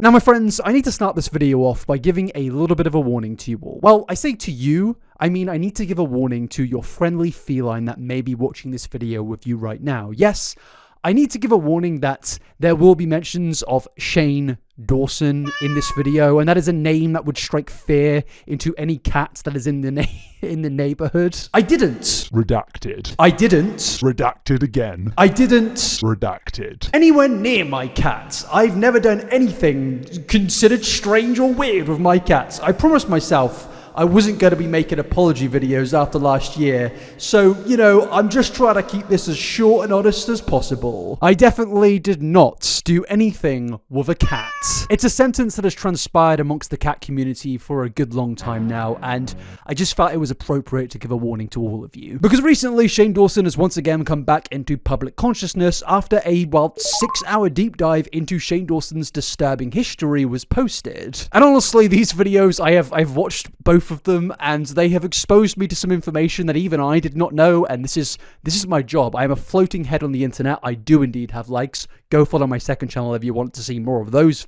Now, my friends, I need to start this video off by giving a little bit of a warning to you all. Well, I say to you, I mean I need to give a warning to your friendly feline that may be watching this video with you right now. Yes, I need to give a warning that there will be mentions of Shane Dawson in this video, and that is a name that would strike fear into any cat that is in the neighborhood. I didn't. Redacted. I didn't. Redacted again. I didn't. Redacted. Anywhere near my cat. I've never done anything considered strange or weird with my cats. I promised myself I wasn't going to be making apology videos after last year, so, you know, I'm just trying to keep this as short and honest as possible. I definitely did not do anything with a cat. It's a sentence that has transpired amongst the cat community for a good long time now, and I just felt it was appropriate to give a warning to all of you. Because recently, Shane Dawson has once again come back into public consciousness after a, 6-hour deep dive into Shane Dawson's disturbing history was posted. And honestly, these videos, I've watched both of them, and they have exposed me to some information that even I did not know, and this is my job. I am a floating head on the internet. I do indeed have likes. Go follow my second channel if you want to see more of those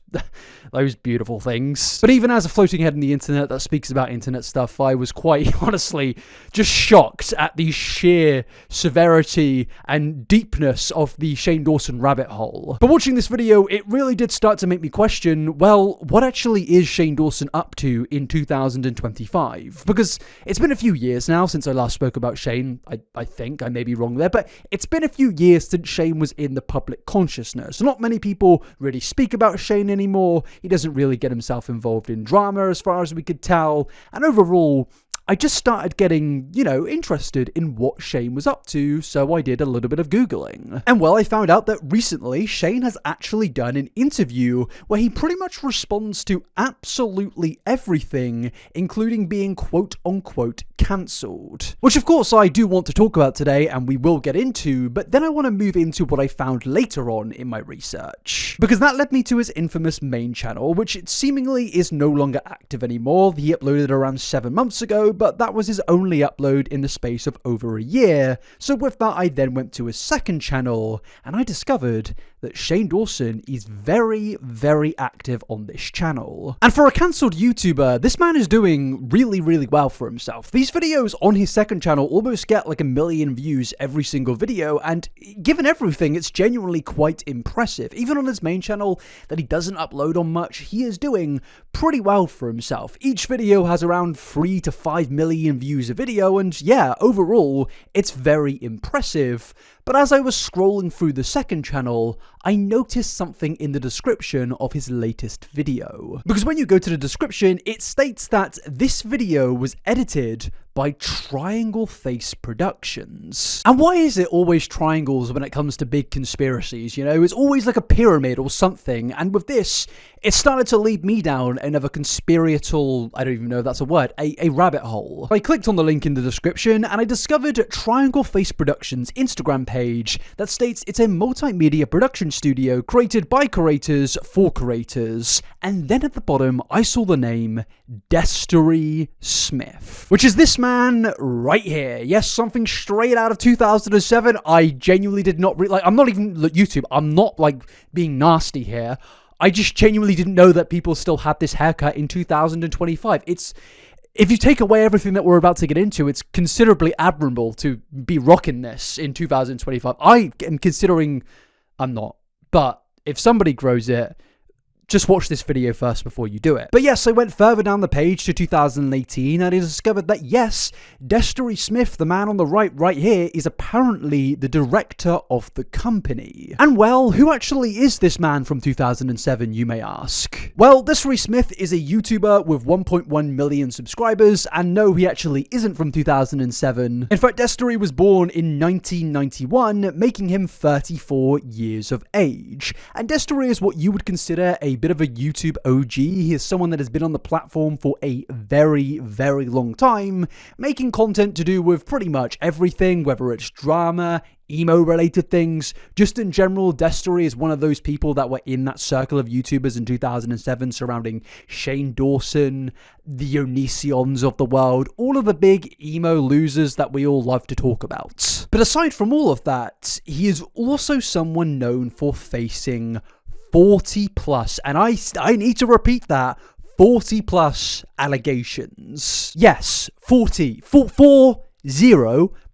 beautiful things. But even as a floating head on the internet that speaks about internet stuff, I was quite honestly just shocked at the sheer severity and deepness of the Shane Dawson rabbit hole. But watching this video, it really did start to make me question, well, what actually is Shane Dawson up to in 2025? Because it's been a few years now since I last spoke about Shane. I think I may be wrong there, but it's been a few years since Shane was in the public consciousness. Not many people really speak about Shane anymore. He doesn't really get himself involved in drama as far as we could tell. And overall, I just started getting, interested in what Shane was up to, so I did a little bit of Googling. And well, I found out that recently Shane has actually done an interview where he pretty much responds to absolutely everything, including being quote-unquote cancelled. Which of course I do want to talk about today, and we will get into, but then I want to move into what I found later on in my research. Because that led me to his infamous main channel, which seemingly is no longer active anymore. He uploaded around 7 months ago, but that was his only upload in the space of over a year. So with that, I then went to his second channel, and I discovered that Shane Dawson is very, very active on this channel. And for a cancelled YouTuber, this man is doing really, really well for himself. These videos on his second channel almost get like 1 million views every single video, and given everything, it's genuinely quite impressive. Even on his main channel that he doesn't upload on much, he is doing pretty well for himself. Each video has around 3 to 5 million views a video, and yeah, overall, it's very impressive. But as I was scrolling through the second channel, I noticed something in the description of his latest video. Because when you go to the description, it states that this video was edited by Triangle Face Productions. And why is it always triangles when it comes to big conspiracies, It's always like a pyramid or something, and with this, it started to lead me down another conspiratorial, I don't even know if that's a word, a rabbit hole. I clicked on the link in the description, and I discovered Triangle Face Productions' Instagram page that states it's a multimedia production studio created by creators for creators. And then at the bottom, I saw the name Destery Smith, which is this man right here. Yes, something straight out of 2007. I genuinely did not I'm not even YouTube. I'm not being nasty here. I just genuinely didn't know that people still had this haircut in 2025. If you take away everything that we're about to get into, it's considerably admirable to be rocking this in 2025. I am considering I'm not, but if somebody grows it, just watch this video first before you do it. But yes, I went further down the page to 2018, and I discovered that yes, Destery Smith, the man on the right here, is apparently the director of the company. And well, who actually is this man from 2007, you may ask? Well, Destery Smith is a YouTuber with 1.1 million subscribers, and no, he actually isn't from 2007. In fact, Destery was born in 1991, making him 34 years of age. And Destery is what you would consider a bit of a YouTube OG. He is someone that has been on the platform for a very, very long time, making content to do with pretty much everything, whether it's drama, emo-related things. Just in general, Destery is one of those people that were in that circle of YouTubers in 2007 surrounding Shane Dawson, the Onisions of the world, all of the big emo losers that we all love to talk about. But aside from all of that, he is also someone known for facing 40 plus, and I need to repeat that, 40 plus allegations. Yes, 40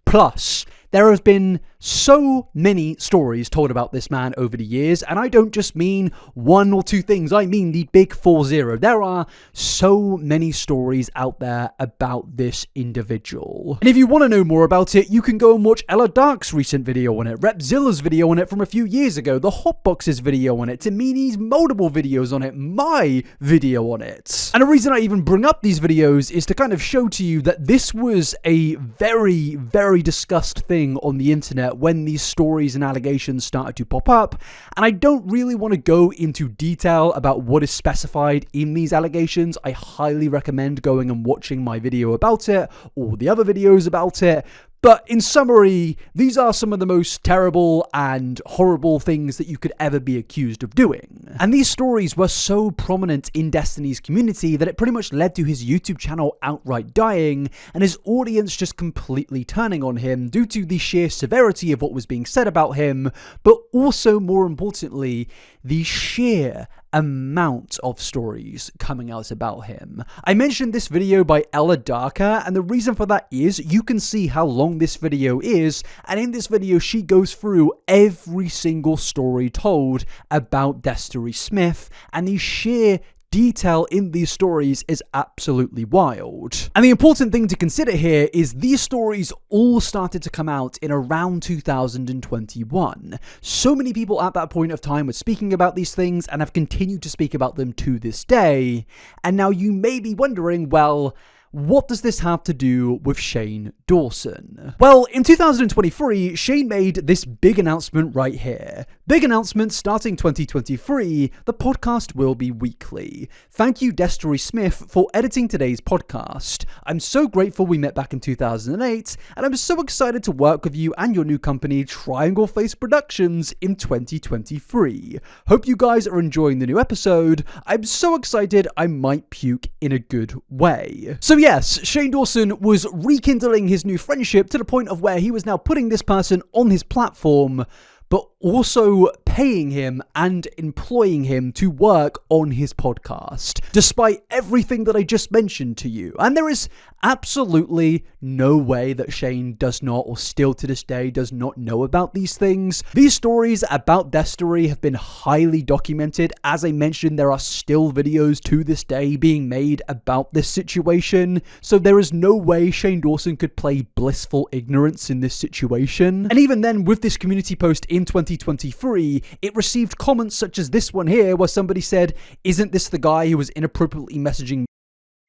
plus. There has been so many stories told about this man over the years, and I don't just mean one or two things, I mean the big 40. There are so many stories out there about this individual. And if you want to know more about it, you can go and watch Ella Dark's recent video on it, Repzilla's video on it from a few years ago, the Hotbox's video on it, Tamini's multiple videos on it, my video on it. And the reason I even bring up these videos is to kind of show to you that this was a very, very discussed thing on the internet when these stories and allegations started to pop up, and I don't really want to go into detail about what is specified in these allegations. I highly recommend going and watching my video about it or the other videos about it. But in summary, these are some of the most terrible and horrible things that you could ever be accused of doing. And these stories were so prominent in Destiny's community that it pretty much led to his YouTube channel outright dying and his audience just completely turning on him due to the sheer severity of what was being said about him, but also, more importantly, the sheer amount of stories coming out about him. I mentioned this video by Ella Darker, and the reason for that is you can see how long this video is, and in this video she goes through every single story told about Destery Smith, and the sheer detail in these stories is absolutely wild. And the important thing to consider here is these stories all started to come out in around 2021. So many people at that point of time were speaking about these things and have continued to speak about them to this day. And now you may be wondering, well, what does this have to do with Shane Dawson? Well, in 2023, Shane made this big announcement right here. Big announcement starting 2023, the podcast will be weekly. Thank you, Destery Smith, for editing today's podcast. I'm so grateful we met back in 2008, and I'm so excited to work with you and your new company, Triangle Face Productions, in 2023. Hope you guys are enjoying the new episode. I'm so excited I might puke in a good way. So yes, Shane Dawson was rekindling his new friendship to the point of where he was now putting this person on his platform, but also paying him and employing him to work on his podcast, despite everything that I just mentioned to you. And there is absolutely no way that Shane does not, or still to this day, does not know about these things. These stories about Destery have been highly documented. As I mentioned, there are still videos to this day being made about this situation. So there is no way Shane Dawson could play blissful ignorance in this situation. And even then, with this community post in 2023, it received comments such as this one here, where somebody said, "Isn't this the guy who was inappropriately messaging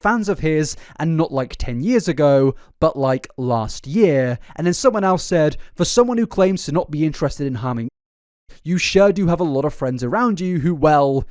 fans of his, and not like 10 years ago, but like last year?" And then someone else said, "For someone who claims to not be interested in harming, you sure do have a lot of friends around you who, well,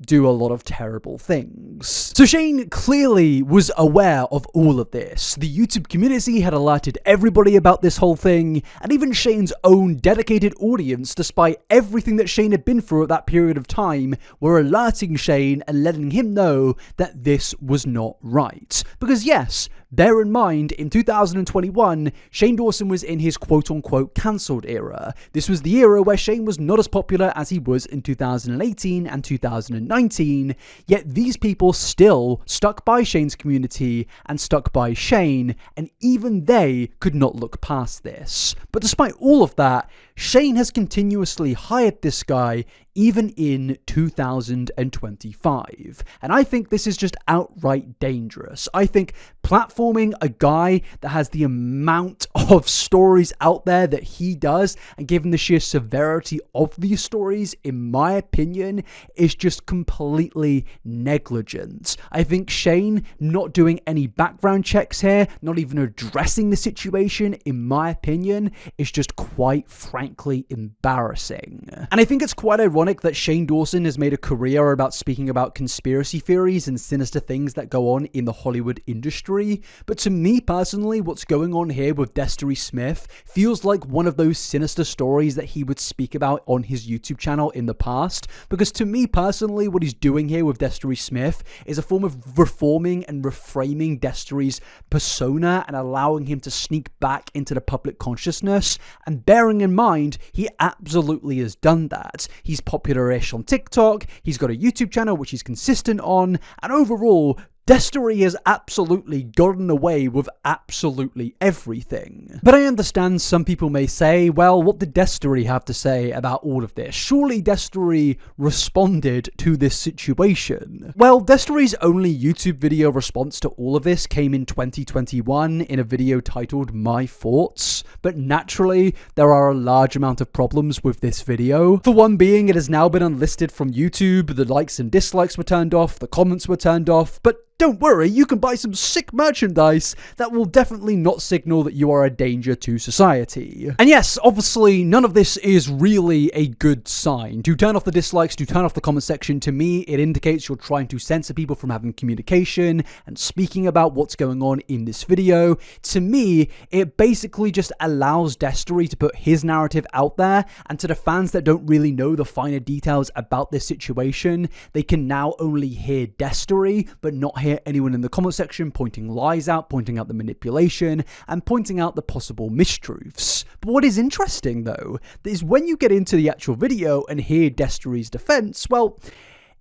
do a lot of terrible things." So Shane clearly was aware of all of this. The YouTube community had alerted everybody about this whole thing, and even Shane's own dedicated audience, despite everything that Shane had been through at that period of time, were alerting Shane and letting him know that this was not right. Because yes, bear in mind, in 2021, Shane Dawson was in his quote-unquote cancelled era. This was the era where Shane was not as popular as he was in 2018 and 2019, yet these people still stuck by Shane's community and stuck by Shane, and even they could not look past this. But despite all of that, Shane has continuously hired this guy even in 2025. And I think this is just outright dangerous. I think platforming a guy that has the amount of stories out there that he does, and given the sheer severity of these stories, in my opinion, is just completely negligent. I think Shane not doing any background checks here, not even addressing the situation, in my opinion, is just quite frankly embarrassing. And I think it's quite ironic that Shane Dawson has made a career about speaking about conspiracy theories and sinister things that go on in the Hollywood industry, but to me personally, what's going on here with Destery Smith feels like one of those sinister stories that he would speak about on his YouTube channel in the past, because to me personally, what he's doing here with Destery Smith is a form of reforming and reframing Destery's persona and allowing him to sneak back into the public consciousness, and bearing in mind mind, he absolutely has done that. He's popular-ish on TikTok, he's got a YouTube channel which he's consistent on, and overall, Destery has absolutely gotten away with absolutely everything. But I understand some people may say, well, what did Destery have to say about all of this? Surely Destery responded to this situation. Well, Destery's only YouTube video response to all of this came in 2021 in a video titled My Thoughts, but naturally, there are a large amount of problems with this video. For one being, it has now been unlisted from YouTube, the likes and dislikes were turned off, the comments were turned off, but don't worry, you can buy some sick merchandise that will definitely not signal that you are a danger to society. And yes, obviously, none of this is really a good sign. To turn off the dislikes, to turn off the comment section, to me, it indicates you're trying to censor people from having communication and speaking about what's going on in this video. To me, it basically just allows Destery to put his narrative out there, and to the fans that don't really know the finer details about this situation, they can now only hear Destery, but not hear anyone in the comment section pointing lies out, pointing out the manipulation, and pointing out the possible mistruths. But what is interesting, though, is when you get into the actual video and hear Destery's defense, well,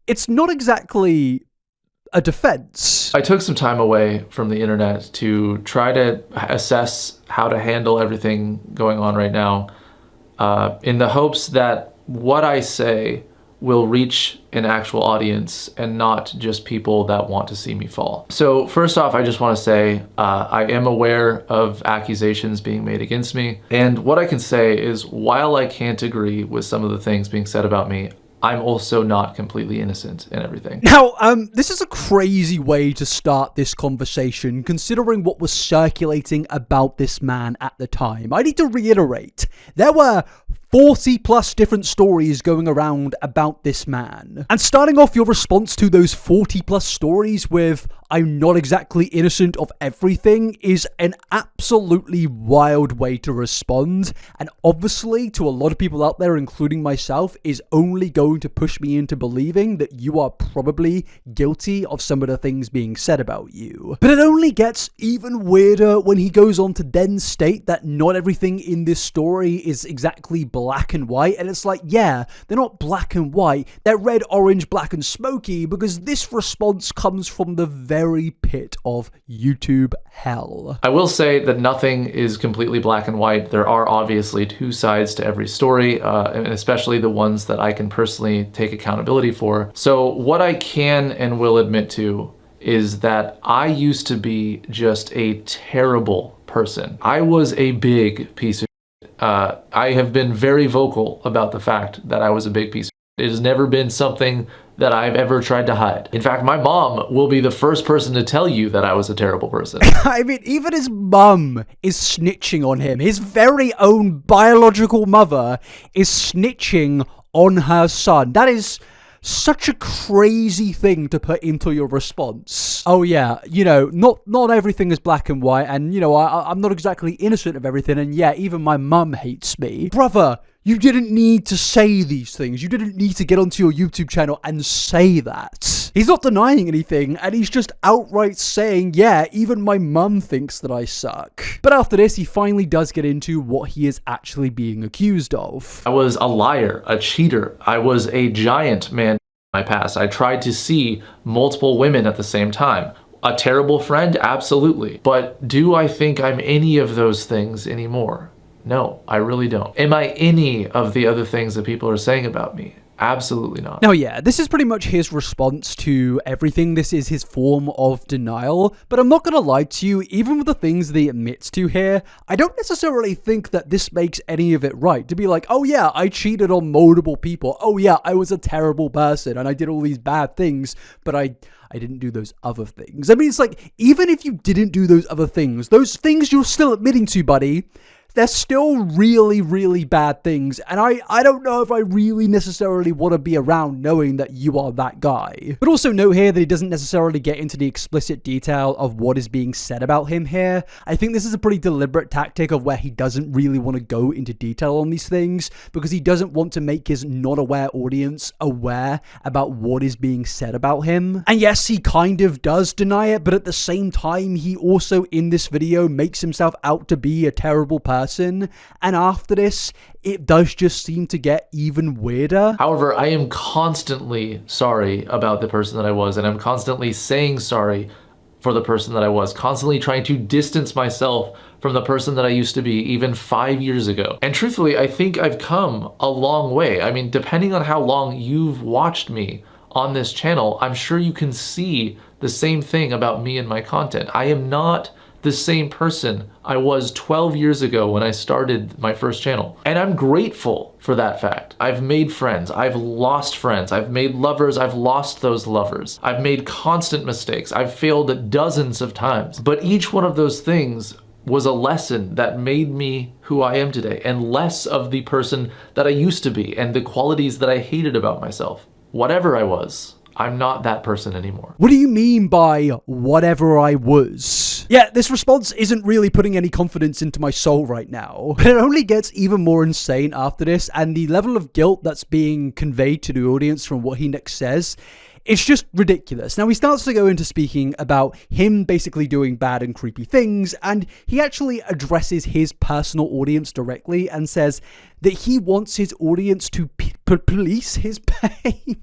it's not exactly a defense. I took some time away from the internet to try to assess how to handle everything going on right now, in the hopes that what I say will reach an actual audience and not just people that want to see me fall. So first off, I just want to say I am aware of accusations being made against me. And what I can say is, while I can't agree with some of the things being said about me, I'm also not completely innocent in everything. Now, this is a crazy way to start this conversation, considering what was circulating about this man at the time. I need to reiterate, there were 40 plus different stories going around about this man. And starting off your response to those 40 plus stories with, I'm not exactly innocent of everything, is an absolutely wild way to respond. And obviously, to a lot of people out there, including myself, is only going to push me into believing that you are probably guilty of some of the things being said about you. But it only gets even weirder when he goes on to then state that not everything in this story is exactly black and white. And it's like, yeah, they're not black and white, they're red, orange, black and smoky, because this response comes from the very pit of YouTube hell. I will say that nothing is completely black and white. There are obviously two sides to every story, and especially the ones that I can personally take accountability for. So what I can and will admit to is that I used to be just a terrible person. I was a big piece of shit. I have been very vocal about the fact that I was a big piece of shit. It has never been something that I've ever tried to hide. In fact, my mom will be the first person to tell you that I was a terrible person. I mean, even his mum is snitching on him. His very own biological mother is snitching on her son. That is such a crazy thing to put into your response. Oh yeah, you know, not everything is black and white, and you know, I'm not exactly innocent of everything, and yeah, even my mum hates me. Brother, you didn't need to say these things. You didn't need to get onto your YouTube channel and say that. He's not denying anything, and he's just outright saying, yeah, even my mum thinks that I suck. But after this, he finally does get into what he is actually being accused of. I was a liar, a cheater. I was a giant man in my past. I tried to see multiple women at the same time. A terrible friend? Absolutely. But do I think I'm any of those things anymore? No, I really don't. Am I any of the other things that people are saying about me? Absolutely not. Now, yeah, this is pretty much his response to everything. This is his form of denial. But I'm not going to lie to you, even with the things that he admits to here, I don't necessarily think that this makes any of it right. To be like, oh yeah, I cheated on multiple people. Oh yeah, I was a terrible person and I did all these bad things, but I didn't do those other things. I mean, it's like, even if you didn't do those other things you're still admitting to, buddy, they're still really, really bad things, and I don't know if I really necessarily want to be around knowing that you are that guy. But also note here that he doesn't necessarily get into the explicit detail of what is being said about him here. I think this is a pretty deliberate tactic of where he doesn't really want to go into detail on these things, because he doesn't want to make his not-aware audience aware about what is being said about him. And yes, he kind of does deny it, but at the same time, he also in this video makes himself out to be a terrible person person. And after this, it does just seem to get even weirder. However, I am constantly sorry about the person that I was, and I'm constantly saying sorry for the person that I was, constantly trying to distance myself from the person that I used to be even 5 years ago. And truthfully, I think I've come a long way. I mean, depending on how long you've watched me on this channel, I'm sure you can see the same thing about me and my content. I am not the same person I was 12 years ago when I started my first channel. And I'm grateful for that fact. I've made friends, I've lost friends, I've made lovers, I've lost those lovers. I've made constant mistakes, I've failed dozens of times. But each one of those things was a lesson that made me who I am today, and less of the person that I used to be and the qualities that I hated about myself. Whatever I was, I'm not that person anymore. What do you mean by whatever I was? Yeah, this response isn't really putting any confidence into my soul right now. But it only gets even more insane after this, and the level of guilt that's being conveyed to the audience from what he next says, it's just ridiculous. Now, he starts to go into speaking about him basically doing bad and creepy things, and he actually addresses his personal audience directly and says that he wants his audience to police his behavior.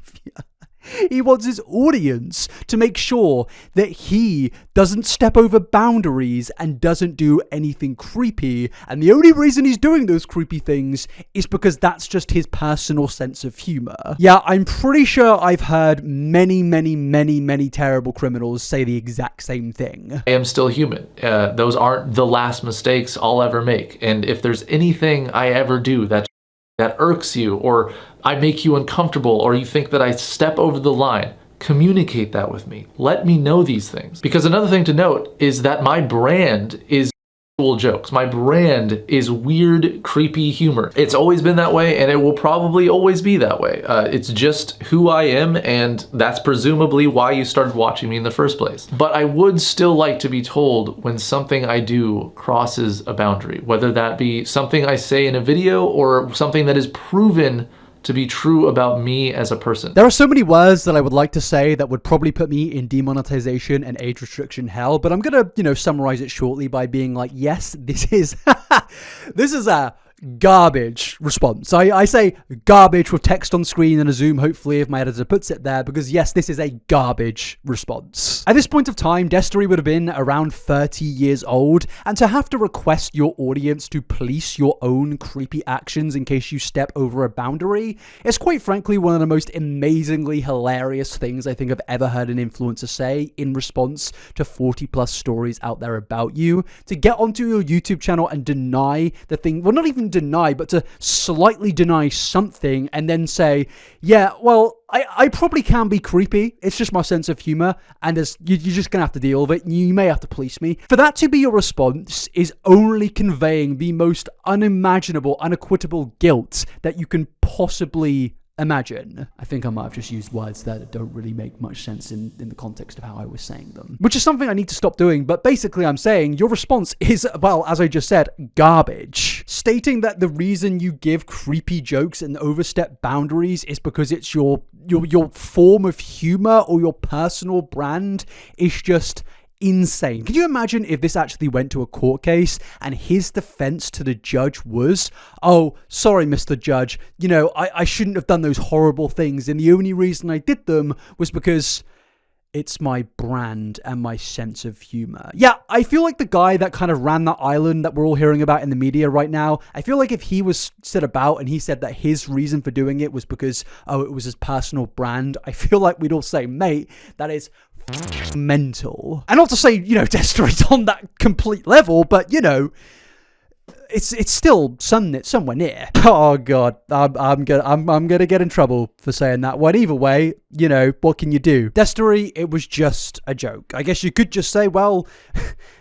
He wants his audience to make sure that he doesn't step over boundaries and doesn't do anything creepy. And the only reason he's doing those creepy things is because that's just his personal sense of humor. Yeah, I'm pretty sure I've heard many terrible criminals say the exact same thing. I am still human. Those aren't the last mistakes I'll ever make. And if there's anything I ever do that irks you, or I make you uncomfortable, or you think that I step over the line, communicate that with me. Let me know these things. Because another thing to note is that my brand is jokes. My brand is weird, creepy humor. It's always been that way, and it will probably always be that way. It's just who I am, and that's presumably why you started watching me in the first place. But I would still like to be told when something I do crosses a boundary, whether that be something I say in a video or something that is proven to be true about me as a person. There are so many words that I would like to say that would probably put me in demonetization and age restriction hell, but I'm gonna, summarize it shortly by being like, yes, this is a garbage response. I say garbage with text on screen and a zoom, hopefully, if my editor puts it there, because yes, this is a garbage response. At this point of time, Destery would have been around 30 years old, and to have to request your audience to police your own creepy actions in case you step over a boundary is quite frankly one of the most amazingly hilarious things I think I've ever heard an influencer say in response to 40 plus stories out there about you. To get onto your YouTube channel and deny the thing, well, not even deny, but to slightly deny something and then say, yeah, well, I probably can be creepy. It's just my sense of humor, and you're just gonna have to deal with it. You may have to police me. For that to be your response is only conveying the most unimaginable, unequitable guilt that you can possibly imagine. I think I might have just used words that don't really make much sense in the context of how I was saying them, which is something I need to stop doing. But basically I'm saying your response is, well, as I just said, garbage. Stating that the reason you give creepy jokes and overstep boundaries is because it's your form of humor or your personal brand is just insane. Can you imagine if this actually went to a court case and his defense to the judge was, oh, sorry, Mr. Judge, I shouldn't have done those horrible things, and the only reason I did them was because it's my brand and my sense of humor. Yeah, I feel like the guy that kind of ran that island that we're all hearing about in the media right now, I feel like if he was set about and he said that his reason for doing it was because, oh, it was his personal brand, I feel like we'd all say, mate, that is mental. And not to say, Destery's on that complete level, but, it's still somewhere near. Oh god, I'm gonna get in trouble for saying that one. Either way, what can you do? Destery, it was just a joke. I guess you could just say, well,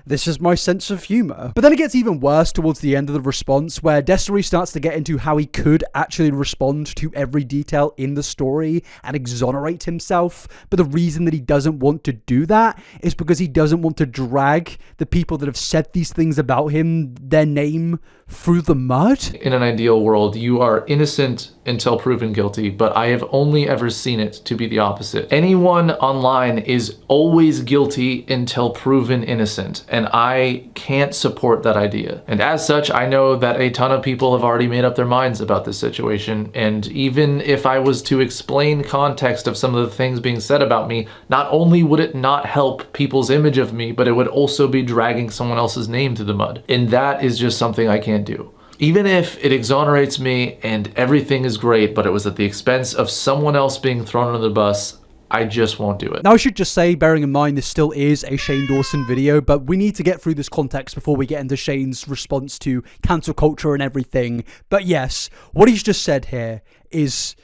this is my sense of humor. But then it gets even worse towards the end of the response, where Destery starts to get into how he could actually respond to every detail in the story and exonerate himself. But the reason that he doesn't want to do that is because he doesn't want to drag the people that have said these things about him, their name, through the mud? In an ideal world, you are innocent until proven guilty, but I have only ever seen it to be the opposite. Anyone online is always guilty until proven innocent, and I can't support that idea. And as such, I know that a ton of people have already made up their minds about this situation, and even if I was to explain context of some of the things being said about me, not only would it not help people's image of me, but it would also be dragging someone else's name through the mud. And that is just something I can't do. Even if it exonerates me and everything is great, but it was at the expense of someone else being thrown under the bus, I just won't do it. Now, I should just say, bearing in mind this still is a Shane Dawson video, but we need to get through this context before we get into Shane's response to cancel culture and everything. But yes, what he's just said here is...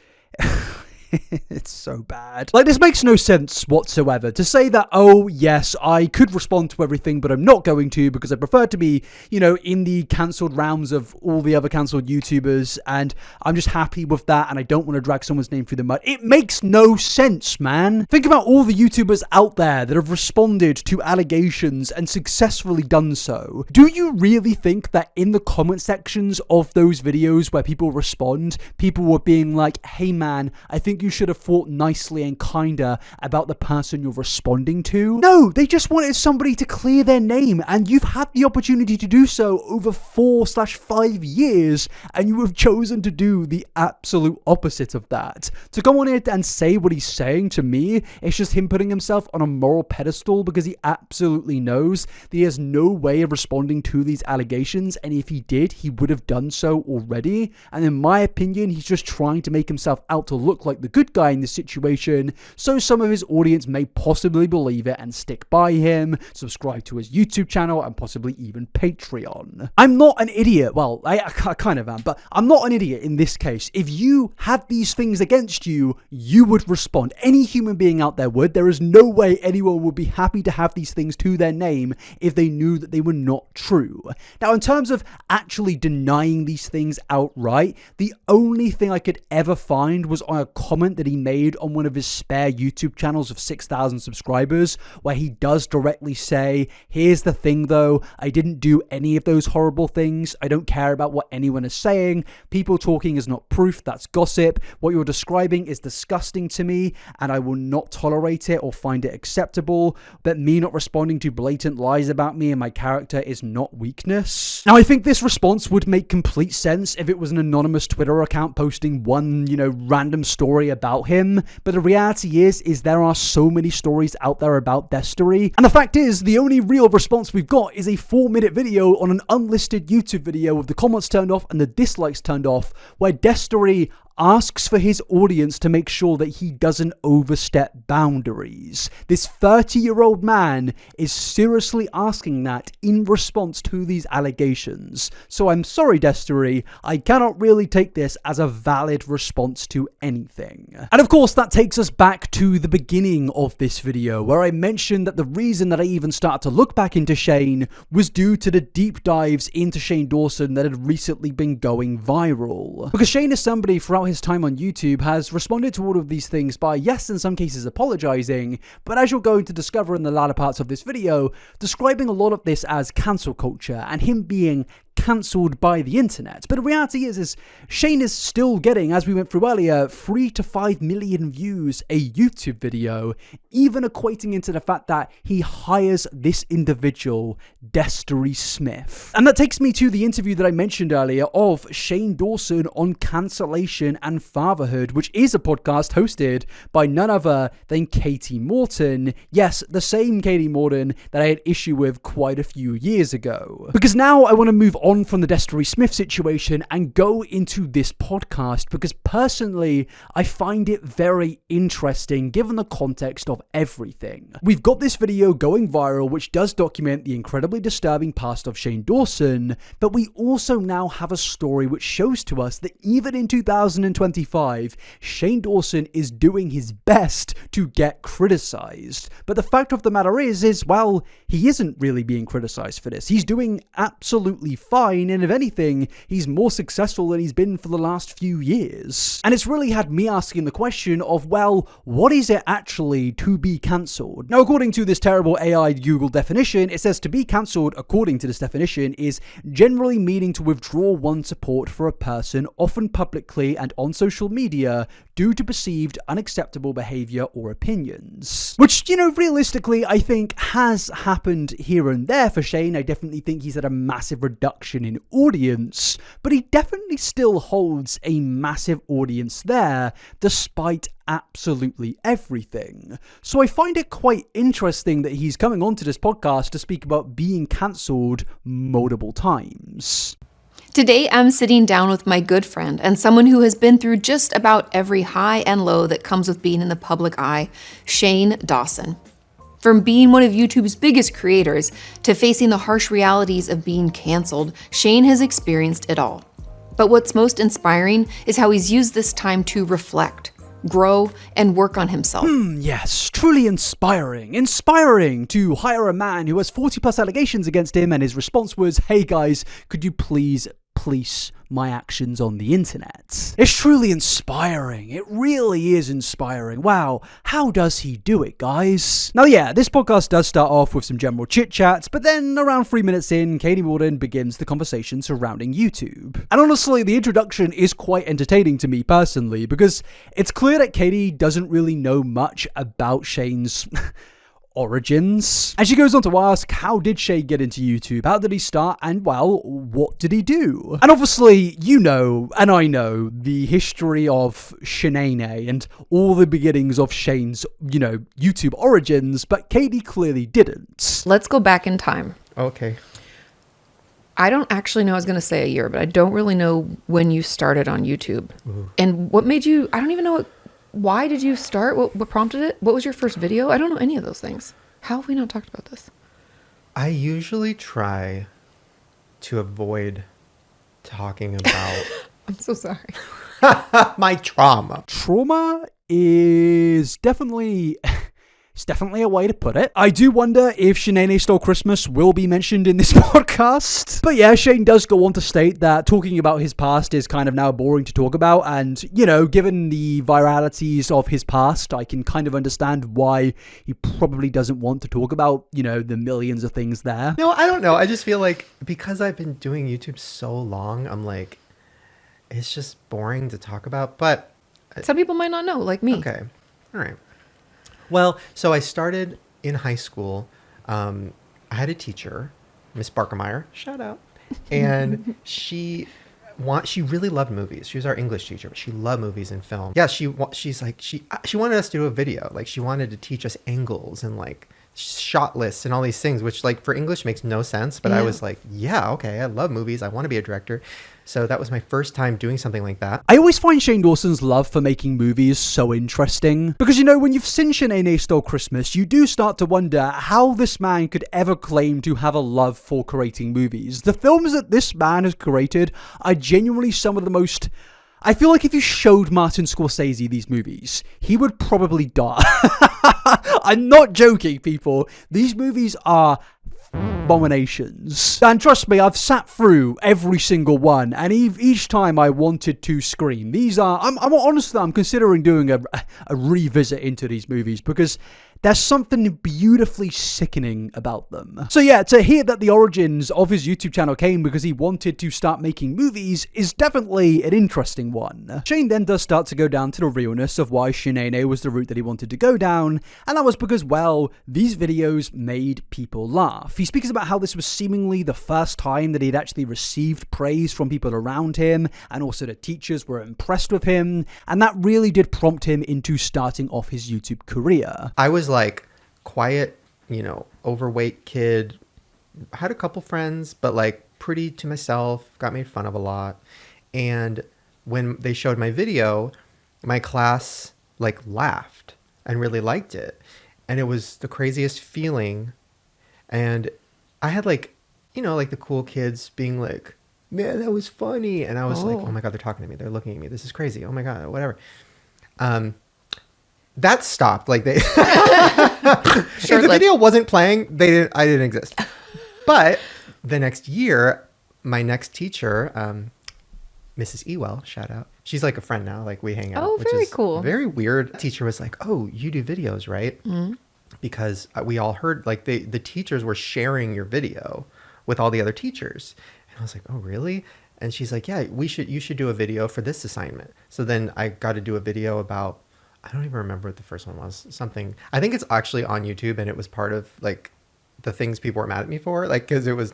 it's so bad. Like, this makes no sense whatsoever. To say that, oh, yes, I could respond to everything, but I'm not going to because I prefer to be, in the cancelled realms of all the other cancelled YouTubers, and I'm just happy with that, and I don't want to drag someone's name through the mud. It makes no sense, man. Think about all the YouTubers out there that have responded to allegations and successfully done so. Do you really think that in the comment sections of those videos where people respond, people were being like, hey man, I think you should have thought nicely and kinder about the person you're responding to? No, they just wanted somebody to clear their name, and you've had the opportunity to do so over 4/5 years, and you have chosen to do the absolute opposite of that. To go on it and say what he's saying, to me, it's just him putting himself on a moral pedestal because he absolutely knows that he has no way of responding to these allegations, and if he did, he would have done so already. And in my opinion, he's just trying to make himself out to look like the good guy in this situation, so some of his audience may possibly believe it and stick by him, subscribe to his YouTube channel, and possibly even Patreon. I'm not an idiot. Well, I kind of am, but I'm not an idiot in this case. If you had these things against you, you would respond. Any human being out there would. There is no way anyone would be happy to have these things to their name if they knew that they were not true. Now, in terms of actually denying these things outright, the only thing I could ever find was on a comment that he made on one of his spare YouTube channels of 6,000 subscribers, where he does directly say, here's the thing though, I didn't do any of those horrible things. I don't care about what anyone is saying. People talking is not proof, that's gossip. What you're describing is disgusting to me, and I will not tolerate it or find it acceptable. But me not responding to blatant lies about me and my character is not weakness. Now, I think this response would make complete sense if it was an anonymous Twitter account posting one, random story about him, but the reality is there are so many stories out there about Destery, and the fact is, the only real response we've got is a 4-minute video on an unlisted YouTube video with the comments turned off and the dislikes turned off, where Destery asks for his audience to make sure that he doesn't overstep boundaries. This 30-year-old man is seriously asking that in response to these allegations. So I'm sorry, Destery, I cannot really take this as a valid response to anything. And of course, that takes us back to the beginning of this video, where I mentioned that the reason that I even started to look back into Shane was due to the deep dives into Shane Dawson that had recently been going viral. Because Shane is somebody throughout his time on YouTube has responded to all of these things by, yes, in some cases apologizing, but as you're going to discover in the latter parts of this video, describing a lot of this as cancel culture and him being cancelled by the internet. But the reality is Shane is still getting, as we went through earlier, 3 to 5 million views a YouTube video, even equating into the fact that he hires this individual, Destery Smith. And that takes me to the interview that I mentioned earlier of Shane Dawson on cancellation and fatherhood, which is a podcast hosted by none other than Katie Morton. Yes, the same Katie Morton that I had issue with quite a few years ago. Because now I want to move on from the Destery Smith situation and go into this podcast, because personally I find it very interesting given the context of everything. We've got this video going viral which does document the incredibly disturbing past of Shane Dawson, but we also now have a story which shows to us that even in 2025, Shane Dawson is doing his best to get criticized. But the fact of the matter is well, he isn't really being criticized for this. He's doing absolutely fine, and if anything, he's more successful than he's been for the last few years. And it's really had me asking the question of, well, what is it actually to be cancelled? Now, according to this terrible AI Google definition, it says to be cancelled, according to this definition, is generally meaning to withdraw one's support for a person, often publicly and on social media, due to perceived unacceptable behavior or opinions. Which, realistically, I think has happened here and there for Shane. I definitely think he's had a massive reduction in audience, but he definitely still holds a massive audience there, despite absolutely everything. So I find it quite interesting that he's coming onto this podcast to speak about being cancelled multiple times. Today, I'm sitting down with my good friend and someone who has been through just about every high and low that comes with being in the public eye, Shane Dawson. From being one of YouTube's biggest creators to facing the harsh realities of being canceled, Shane has experienced it all. But what's most inspiring is how he's used this time to reflect, grow, and work on himself. Yes, truly inspiring. Inspiring to hire a man who has 40 plus allegations against him, and his response was, hey guys, could you please police my actions on the internet? It's truly inspiring. It really is inspiring. Wow, how does he do it, guys? Now, yeah, this podcast does start off with some general chit-chats, but then around 3 minutes in, Katie Walden begins the conversation surrounding YouTube. And honestly, the introduction is quite entertaining to me personally, because it's clear that Katie doesn't really know much about Shane's origins. And she goes on to ask, how did Shane get into YouTube? How did he start? And well, what did he do? And obviously, and I know the history of Shanae and all the beginnings of Shane's, YouTube origins, but Katie clearly didn't. Let's go back in time. Okay. I don't actually know, I was going to say a year, but I don't really know when you started on YouTube. And what made you, I don't even know why did you start? What prompted it? What was your first video? I don't know any of those things. How have we not talked about this? I usually try to avoid talking about I'm so sorry. my trauma. Trauma is definitely a way to put it. I do wonder if Shanae Stole Christmas will be mentioned in this podcast. But yeah, Shane does go on to state that talking about his past is kind of now boring to talk about. And, given the viralities of his past, I can kind of understand why he probably doesn't want to talk about, the millions of things there. No, I don't know. I just feel like because I've been doing YouTube so long, I'm like, it's just boring to talk about. But Some people might not know, like me. Okay. All right. Well, so I started in high school. I had a teacher, Miss Barkemeyer, shout out, and she really loved movies. She was our English teacher, but she loved movies and film. Yeah, she wanted us to do a video. Like, she wanted to teach us angles and like shot lists and all these things, which like for English makes no sense. But I was like, yeah, okay, I love movies. I want to be a director. So that was my first time doing something like that. I always find Shane Dawson's love for making movies so interesting. Because, when you've seen Shanae Stole Christmas, you do start to wonder how this man could ever claim to have a love for creating movies. The films that this man has created are genuinely some of the most... I feel like if you showed Martin Scorsese these movies, he would probably die. I'm not joking, people. These movies are abominations. And trust me, I've sat through every single one, and each time I wanted to scream. These are, I'm considering doing a revisit into these movies because there's something beautifully sickening about them. So yeah, to hear that the origins of his YouTube channel came because he wanted to start making movies is definitely an interesting one. Shane then does start to go down to the realness of why Shanae was the route that he wanted to go down, and that was because, well, these videos made people laugh. He speaks about how this was seemingly the first time that he'd actually received praise from people around him, and also the teachers were impressed with him, and that really did prompt him into starting off his YouTube career. I was like quiet, overweight kid, had a couple friends, but like pretty to myself, got made fun of a lot. And when they showed my video, my class like laughed and really liked it. And it was the craziest feeling. And I had like, like the cool kids being like, man, that was funny. And I was like, oh my God, they're talking to me. They're looking at me. This is crazy. Oh my God, whatever. That stopped. Like they, if the video wasn't playing, I didn't exist. But the next year, my next teacher, Mrs. Ewell, shout out. She's like a friend now. Like we hang out. Oh, which very is cool. Very weird. Teacher was like, "Oh, you do videos, right?" Mm-hmm. Because we all heard like the teachers were sharing your video with all the other teachers, and I was like, "Oh, really?" And she's like, "Yeah, you should do a video for this assignment." So then I got to do a video about, I don't even remember what the first one was. Something, I think it's actually on YouTube, and it was part of like the things people were mad at me for, like because it was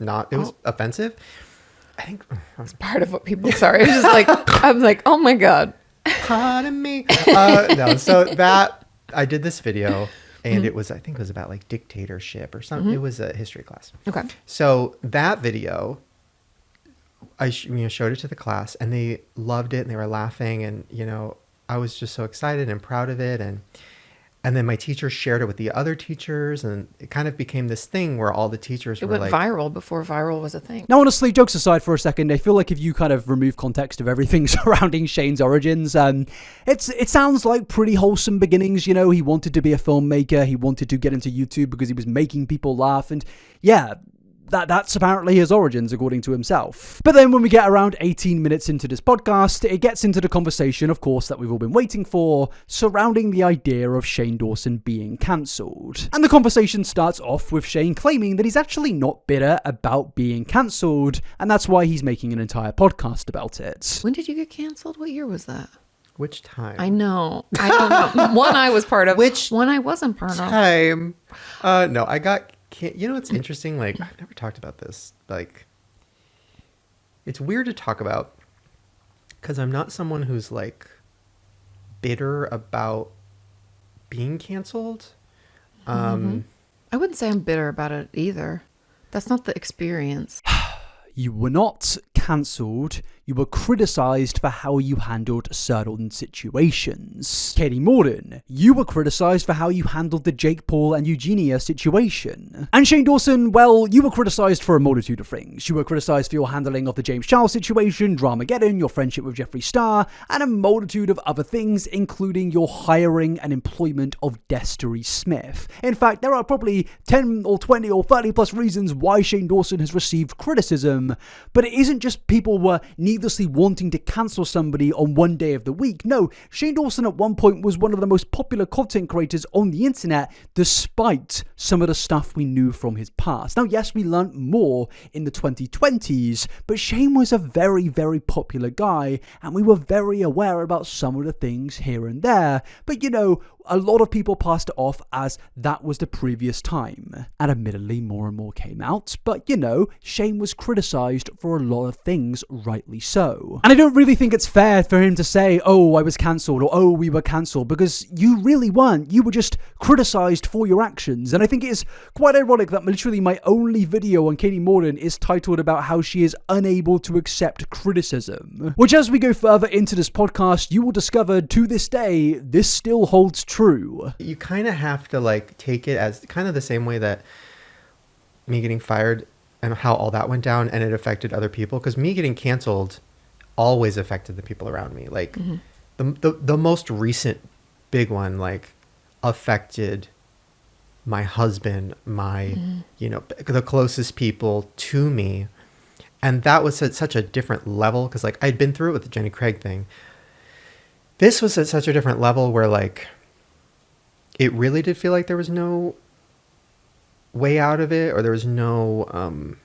offensive. I think It's part of what people. Sorry, it's just like I'm like, oh my god. Pardon me. No, so that I did this video, and I think it was about like dictatorship or something. It was a history class. Okay. So that video, I showed it to the class, and they loved it, and they were laughing, and I was just so excited and proud of it, and then my teacher shared it with the other teachers, and it kind of became this thing where all the teachers were It went like, viral before viral was a thing. Now, honestly, jokes aside for a second, I feel like if you kind of remove context of everything surrounding Shane's origins, it sounds like pretty wholesome beginnings. He wanted to be a filmmaker. He wanted to get into YouTube because he was making people laugh. And yeah, that's apparently his origins, according to himself. But then when we get around 18 minutes into this podcast, it gets into the conversation, of course, that we've all been waiting for, surrounding the idea of Shane Dawson being cancelled. And the conversation starts off with Shane claiming that he's actually not bitter about being cancelled, and that's why he's making an entire podcast about it. When did you get canceled? What year was that? which time? I know. I don't know. One I was part of. Which one I wasn't part of. time? No, I got. It's interesting. Like, I've never talked about this. Like, it's weird to talk about because I'm not someone who's like bitter about being canceled. I wouldn't say I'm bitter about it either. That's not the experience. You were not cancelled. You were criticised for how you handled certain situations. Katie Morden, you were criticised for how you handled the Jake Paul and Eugenia situation. And Shane Dawson, well, you were criticised for a multitude of things. You were criticised for your handling of the James Charles situation, Dramageddon, your friendship with Jeffree Star, and a multitude of other things, including your hiring and employment of Destery Smith. In fact, there are probably 10 or 20 or 30 plus reasons why Shane Dawson has received criticism, but it isn't just people were needlessly wanting to cancel somebody on one day of the week. No, Shane Dawson at one point was one of the most popular content creators on the internet, despite some of the stuff we knew from his past. Now, yes, we learned more in the 2020s, but Shane was a very, very popular guy, and we were very aware about some of the things here and there. But a lot of people passed it off as that was the previous time. And admittedly, more and more came out, but Shane was criticised for a lot of things, rightly so. And I don't really think it's fair for him to say, oh, I was cancelled, or oh, we were cancelled, because you really weren't. You were just criticised for your actions. And I think it is quite ironic that literally my only video on Katie Morden is titled about how she is unable to accept criticism. Which, as we go further into this podcast, you will discover to this day, this still holds true. You kind of have to take it as kind of the same way that me getting fired and how all that went down and it affected other people, because me getting canceled always affected the people around me. The most recent big one affected my husband, my the closest people to me, and that was at such a different level because I'd been through it with the Jenny Craig thing. This was at such a different level where it really did feel like there was no way out of it, or there was no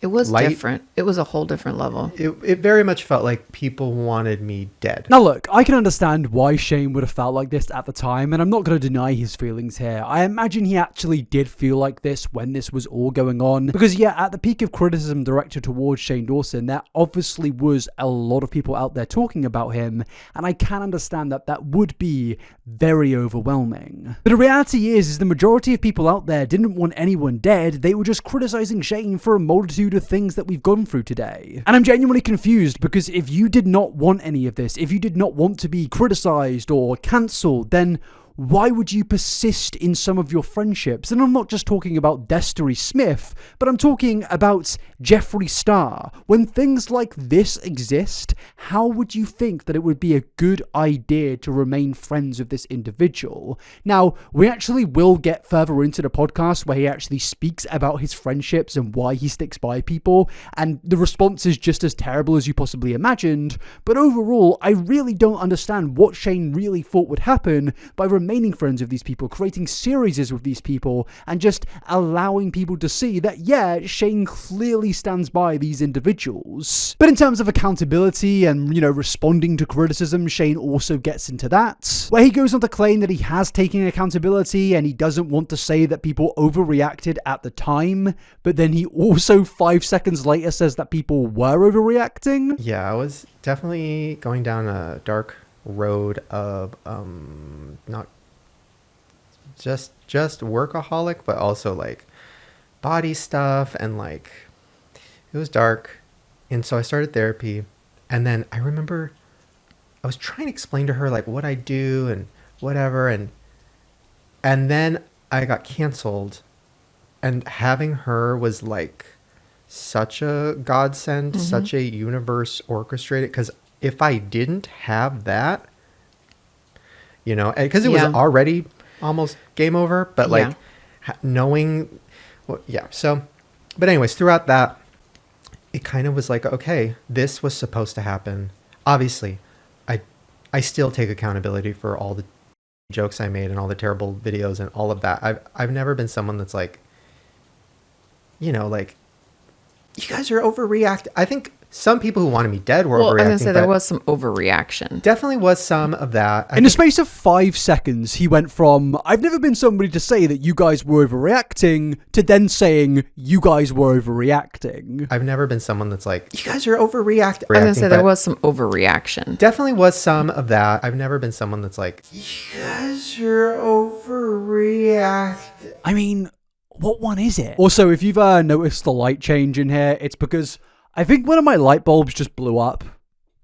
it was light. different. It was a whole different level. It very much felt like people wanted me dead. Now look, I can understand why Shane would have felt like this at the time, and I'm not going to deny his feelings here. I imagine he actually did feel like this when this was all going on, because at the peak of criticism directed towards Shane Dawson, there obviously was a lot of people out there talking about him, and I can understand that that would be very overwhelming. But the reality is the majority of people out there didn't want anyone dead. They were just criticizing Shane for a multitude of things that we've gone through today. And I'm genuinely confused, because if you did not want any of this, if you did not want to be criticized or cancelled, then why would you persist in some of your friendships? And I'm not just talking about Destery Smith, but I'm talking about Jeffree Star. When things like this exist, how would you think that it would be a good idea to remain friends with this individual? Now, we actually will get further into the podcast where he actually speaks about his friendships and why he sticks by people, and the response is just as terrible as you possibly imagined. But overall, I really don't understand what Shane really thought would happen by remaining friends with these people, creating series with these people, and just allowing people to see that, yeah, Shane clearly stands by these individuals. But in terms of accountability and, responding to criticism, Shane also gets into that, where he goes on to claim that he has taken accountability and he doesn't want to say that people overreacted at the time, but then he also 5 seconds later says that people were overreacting. Yeah, I was definitely going down a dark road of not just workaholic, but also like body stuff, and like it was dark. And so I started therapy, and then I remember I was trying to explain to her like what I do and whatever, and then I got canceled, and having her was like such a godsend, such a universe orchestrated, because if I didn't have that, because it was already almost game over, but like knowing, so, but anyways, throughout that, it kind of was like, okay, this was supposed to happen. Obviously, I still take accountability for all the jokes I made and all the terrible videos and all of that. I've never been someone that's like, like, you guys are overreacting. I think some people who wanted me dead were overreacting. I was going to say there was some overreaction. Definitely was some of that. In the space of 5 seconds, he went from, I've never been somebody to say that you guys were overreacting, to then saying you guys were overreacting. I've never been someone that's like, you guys are overreacting. I was going to say there was some overreaction. Definitely was some of that. I've never been someone that's like, you guys are overreacting. I mean, what one is it? Also, if you've noticed the light change in here, it's because I think one of my light bulbs just blew up.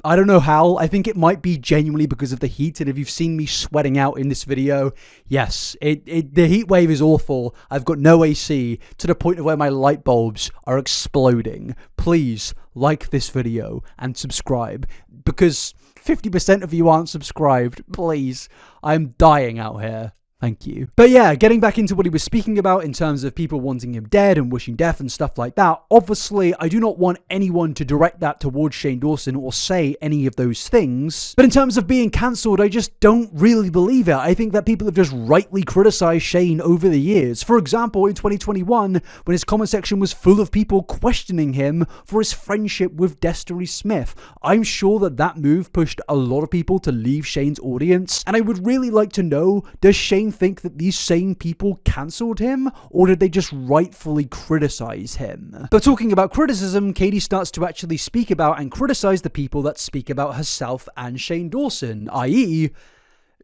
I don't know how. I think it might be genuinely because of the heat. And if you've seen me sweating out in this video, yes, the heat wave is awful. I've got no AC to the point of where my light bulbs are exploding. Please like this video and subscribe, because 50% of you aren't subscribed. Please, I'm dying out here. Thank you. But yeah, getting back into what he was speaking about in terms of people wanting him dead and wishing death and stuff like that, obviously, I do not want anyone to direct that towards Shane Dawson or say any of those things. But in terms of being cancelled, I just don't really believe it. I think that people have just rightly criticized Shane over the years. For example, in 2021, when his comment section was full of people questioning him for his friendship with Destery Smith, I'm sure that move pushed a lot of people to leave Shane's audience. And I would really like to know, does Shane think that these same people cancelled him, or did they just rightfully criticize him? But talking about criticism, Katie starts to actually speak about and criticize the people that speak about herself and Shane Dawson, i.e.,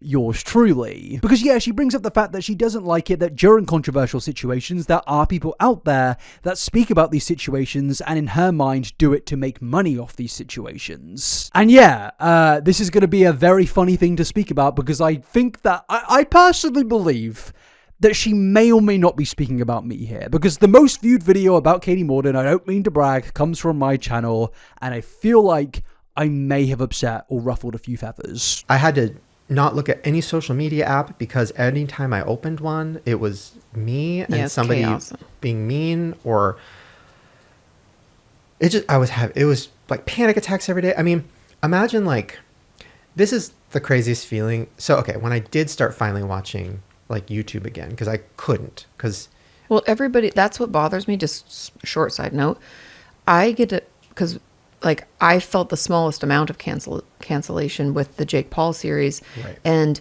yours truly. Because yeah, she brings up the fact that she doesn't like it that during controversial situations there are people out there that speak about these situations and in her mind do it to make money off these situations. And yeah, this is going to be a very funny thing to speak about, because I think that I personally believe that she may or may not be speaking about me here, because the most viewed video about Katie Morden, I don't mean to brag, comes from my channel, and I feel like I may have upset or ruffled a few feathers. I had to not look at any social media app, because anytime I opened one, it was me and somebody being mean, or it was like panic attacks every day. I mean, imagine, like, this is the craziest feeling. So, okay, when I did start finally watching like YouTube again, because I couldn't, well, everybody, that's what bothers me. Just short side note, I get it because, like, I felt the smallest amount of cancellation with the Jake Paul series. Right. And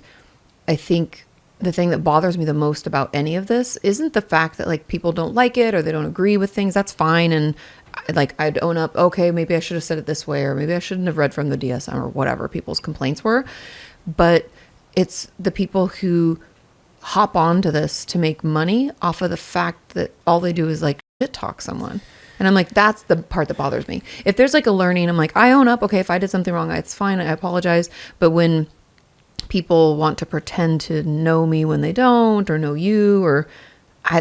I think the thing that bothers me the most about any of this isn't the fact that, like, people don't like it or they don't agree with things. That's fine. And like, I'd own up, okay, maybe I should have said it this way, or maybe I shouldn't have read from the DSM, or whatever people's complaints were. But it's the people who hop onto this to make money off of the fact that all they do is, like, shit talk someone. And I'm like, that's the part that bothers me. If there's like a learning, I'm like, I own up. Okay, if I did something wrong, it's fine. I apologize. But when people want to pretend to know me when they don't, or know you, or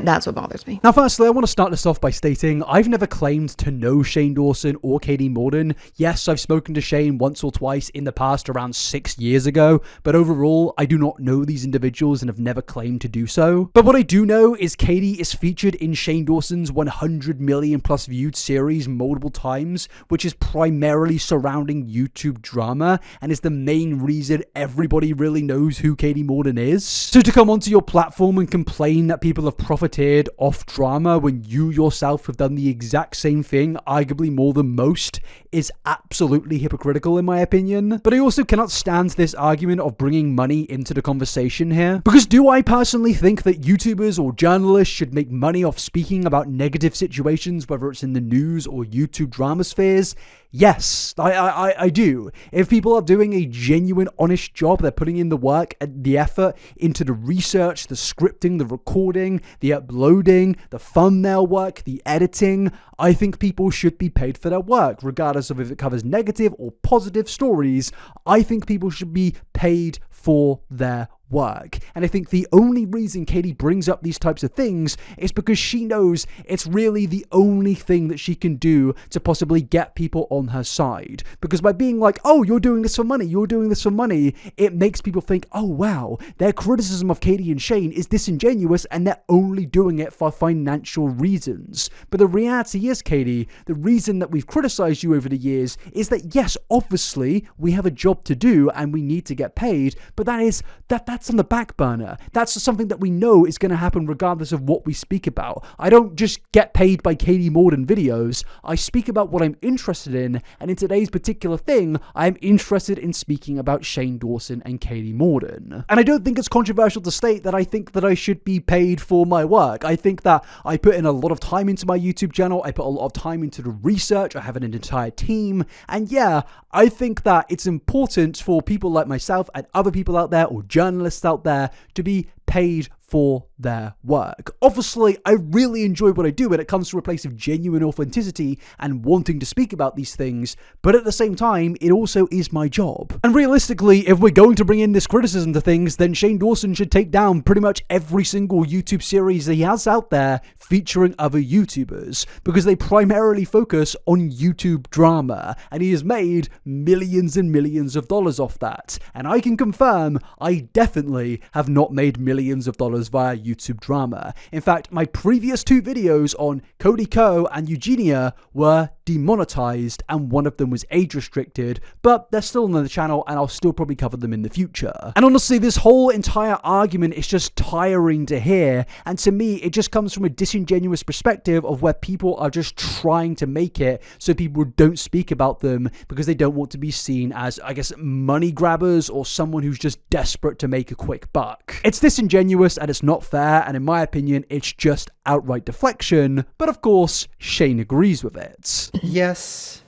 that's what bothers me. Now, firstly, I want to start this off by stating I've never claimed to know Shane Dawson or Katie Morden. Yes, I've spoken to Shane once or twice in the past around 6 years ago, but overall, I do not know these individuals and have never claimed to do so. But what I do know is Katie is featured in Shane Dawson's 100 million plus viewed series multiple times, which is primarily surrounding YouTube drama and is the main reason everybody really knows who Katie Morden is. So to come onto your platform and complain that people have profited off drama when you yourself have done the exact same thing, arguably more than most, is absolutely hypocritical in my opinion. But I also cannot stand this argument of bringing money into the conversation here. Because do I personally think that YouTubers or journalists should make money off speaking about negative situations, whether it's in the news or YouTube drama spheres? Yes, I do. If people are doing a genuine, honest job, they're putting in the work and the effort into the research, the scripting, the recording, the uploading, the thumbnail work, the editing, I think people should be paid for their work, regardless of if it covers negative or positive stories. I think people should be paid for their work. And I think the only reason Katie brings up these types of things is because she knows it's really the only thing that she can do to possibly get people on her side. Because by being like, oh, you're doing this for money, you're doing this for money, it makes people think, oh wow, their criticism of Katie and Shane is disingenuous and they're only doing it for financial reasons. But the reality is, Katie, the reason that we've criticized you over the years is that yes, obviously we have a job to do and we need to get paid, but that's on the back burner. That's something that we know is going to happen regardless of what we speak about. I don't just get paid by Katie Morden videos. I speak about what I'm interested in, and in today's particular thing, I'm interested in speaking about Shane Dawson and Katie Morden. And I don't think it's controversial to state that I think that I should be paid for my work. I think that I put in a lot of time into my YouTube channel. I put a lot of time into the research. I have an entire team. And yeah, I think that it's important for people like myself and other people out there or journalists out there to be paid for their work. Obviously, I really enjoy what I do when it comes to a place of genuine authenticity and wanting to speak about these things, but at the same time, it also is my job. And realistically, if we're going to bring in this criticism to things, then Shane Dawson should take down pretty much every single YouTube series that he has out there featuring other YouTubers, because they primarily focus on YouTube drama, and he has made millions and millions of dollars off that. And I can confirm, I definitely have not made millions of dollars via YouTube drama. In fact, my previous 2 videos on Cody Ko and Eugenia were demonetized, and one of them was age restricted, but they're still on the channel and I'll still probably cover them in the future. And honestly, this whole entire argument is just tiring to hear, and to me, it just comes from a disingenuous perspective of where people are just trying to make it so people don't speak about them because they don't want to be seen as, I guess, money grabbers or someone who's just desperate to make a quick buck. It's disingenuous and it's not fair, and in my opinion, it's just outright deflection, but of course, Shane agrees with it. Yes.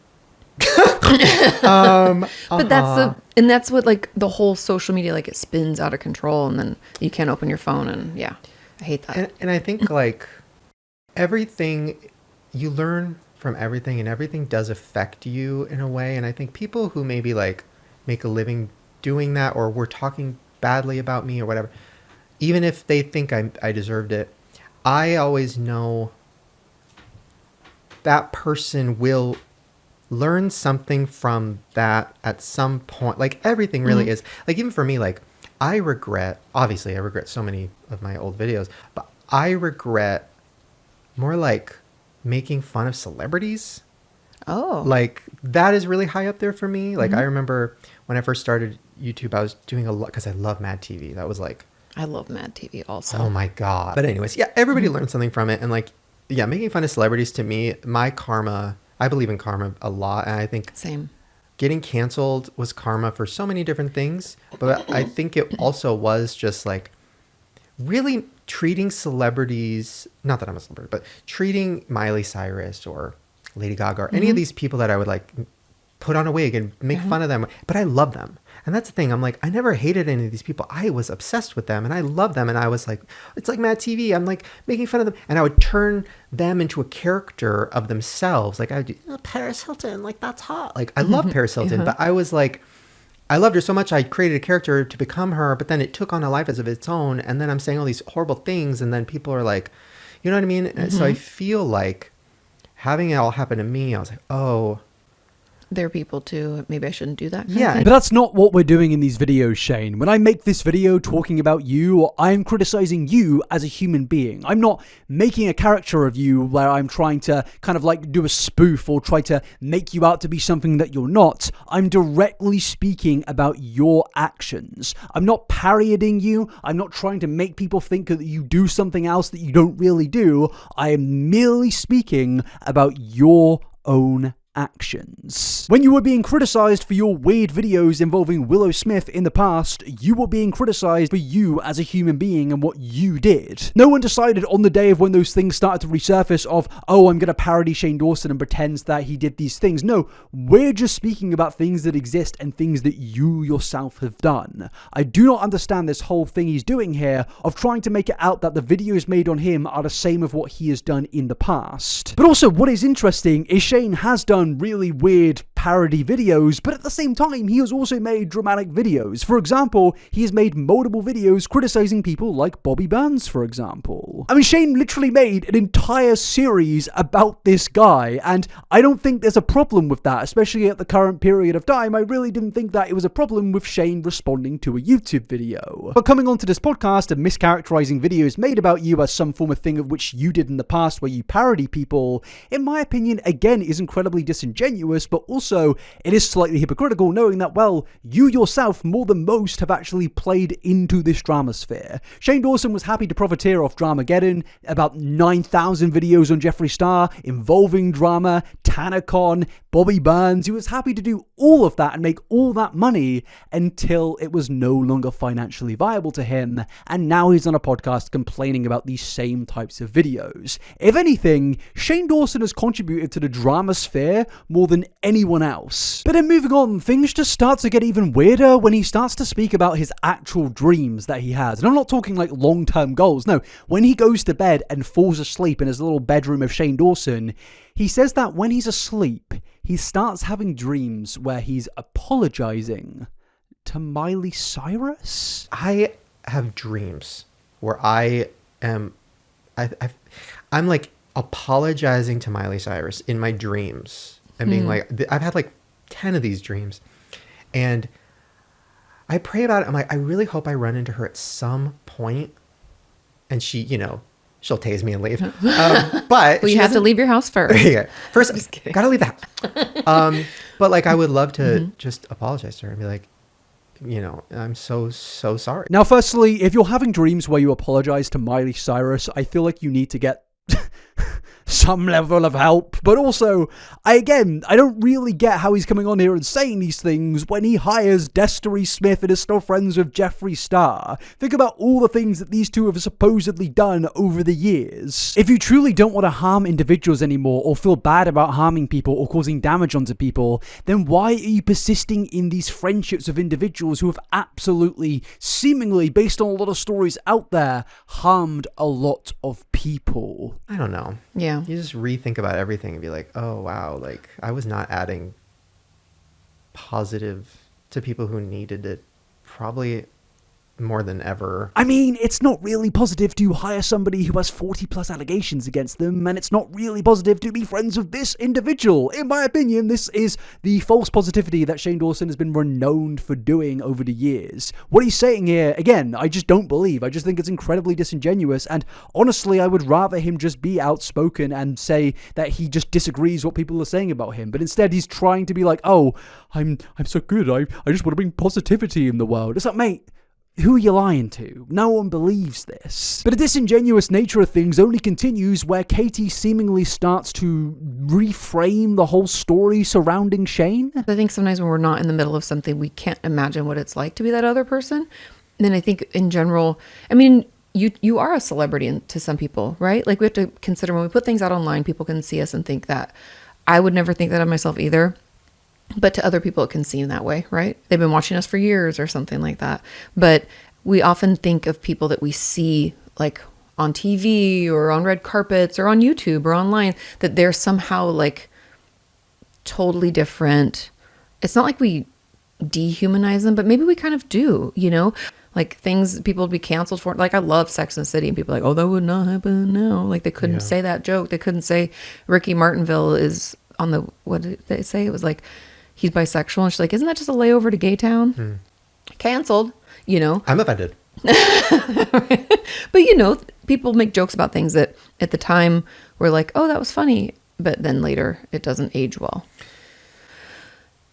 But that's what like the whole social media, like it spins out of control and then you can't open your phone, and yeah, I hate that. And I think like everything, you learn from everything, and everything does affect you in a way. And I think people who maybe like make a living doing that, or were talking badly about me or whatever, even if they think I deserved it, I always know that person will learn something from that at some point. Like everything really is. Like even for me, like obviously I regret so many of my old videos, but I regret more like making fun of celebrities. Oh. Like that is really high up there for me. Like I remember when I first started YouTube, I was doing a lot because I love Mad TV. That was like, I love Mad TV also. oh my God. But anyways, yeah, everybody learned something from it. And like, yeah, making fun of celebrities, to me, my karma, I believe in karma a lot. And I think Same. Getting canceled was karma for so many different things. But I think it also was just like really treating celebrities, not that I'm a celebrity, but treating Miley Cyrus or Lady Gaga or any of these people that I would like put on a wig and make fun of them. But I love them. And that's the thing. I'm like, I never hated any of these people. I was obsessed with them and I love them. And I was like, it's like Mad TV. I'm like making fun of them. And I would turn them into a character of themselves. Like I would do, oh, Paris Hilton, like that's hot. Like I love Paris Hilton. But I was like, I loved her so much I created a character to become her, but then it took on a life as of its own, and then I'm saying all these horrible things, and then people are like, you know what I mean? And so I feel like having it all happen to me, I was like, oh, There are people too. Maybe I shouldn't do that. Yeah. But that's not what we're doing in these videos, Shane. When I make this video talking about you, I'm criticizing you as a human being. I'm not making a character of you where I'm trying to kind of like do a spoof or try to make you out to be something that you're not. I'm directly speaking about your actions. I'm not parodying you. I'm not trying to make people think that you do something else that you don't really do. I am merely speaking about your own actions. When you were being criticized for your weird videos involving Willow Smith in the past, you were being criticized for you as a human being and what you did. No one decided on the day of when those things started to resurface of, oh, I'm going to parody Shane Dawson and pretend that he did these things. No, we're just speaking about things that exist and things that you yourself have done. I do not understand this whole thing he's doing here of trying to make it out that the videos made on him are the same of what he has done in the past. But also, what is interesting is Shane has done really weird parody videos, but at the same time, he has also made dramatic videos. For example, he has made multiple videos criticizing people like Bobby Burns, for example. I mean, Shane literally made an entire series about this guy, and I don't think there's a problem with that, especially at the current period of time. I really didn't think that it was a problem with Shane responding to a YouTube video. But coming onto this podcast and mischaracterizing videos made about you as some form of thing of which you did in the past where you parody people, in my opinion, again, is incredibly disingenuous, but also it is slightly hypocritical knowing that, well, you yourself more than most have actually played into this dramasphere. Shane Dawson was happy to profiteer off Dramageddon, about 9,000 videos on Jeffree Star involving drama, TanaCon, Bobby Burns. He was happy to do all of that and make all that money until it was no longer financially viable to him, and now he's on a podcast complaining about these same types of videos. If anything, Shane Dawson has contributed to the drama sphere more than anyone else. But then moving on, things just start to get even weirder when he starts to speak about his actual dreams that he has. And I'm not talking like long-term goals. No, when he goes to bed and falls asleep in his little bedroom of Shane Dawson, he says that when he's asleep, he starts having dreams where he's apologizing to Miley Cyrus. I have dreams where I'm like apologizing to Miley Cyrus in my dreams and being like, I've had like 10 of these dreams, and I pray about it. I'm like, I really hope I run into her at some point, and she, she'll tase me and leave. But Well, you have to leave your house first. Yeah, first, gotta leave the house. But like, I would love to just apologize to her and be like, I'm so sorry. Now, firstly, if you're having dreams where you apologize to Miley Cyrus, I feel like you need to get some level of help. But also, I don't really get how he's coming on here and saying these things when he hires Destery Smith and is still friends with Jeffree Star. Think about all the things that these two have supposedly done over the years. If you truly don't want to harm individuals anymore or feel bad about harming people or causing damage onto people, then why are you persisting in these friendships with individuals who have absolutely, seemingly, based on a lot of stories out there, harmed a lot of people? I don't know. Yeah. You just rethink about everything and be like, oh, wow, like I was not adding positive to people who needed it probably more than ever. I mean, it's not really positive to hire somebody who has 40 plus allegations against them, and it's not really positive to be friends with this individual. In my opinion, this is the false positivity that Shane Dawson has been renowned for doing over the years. What he's saying here, again, I just don't believe. I just think it's incredibly disingenuous, and honestly, I would rather him just be outspoken and say that he just disagrees what people are saying about him, but instead he's trying to be like, oh, I'm so good, I just want to bring positivity in the world. It's like, mate, who are you lying to? No one believes this. But the disingenuous nature of things only continues where Katie seemingly starts to reframe the whole story surrounding Shane. I think sometimes when we're not in the middle of something, we can't imagine what it's like to be that other person. And I think in general, I mean, you are a celebrity to some people, right? Like we have to consider when we put things out online, people can see us and think that. I would never think that of myself either. But to other people, it can seem that way, right? They've been watching us for years or something like that. But we often think of people that we see like on TV or on red carpets or on YouTube or online, that they're somehow like totally different. It's not like we dehumanize them, but maybe we kind of do, you know? Like things people would be canceled for. Like I love Sex and the City, and people are like, oh, that would not happen now. Like they couldn't say that joke. They couldn't say Ricky Martinville is on the, what did they say? It was like, he's bisexual. And she's like, isn't that just a layover to Gay Town? Canceled, you know? I'm offended. But you know, people make jokes about things that at the time were like, oh, that was funny. But then later it doesn't age well.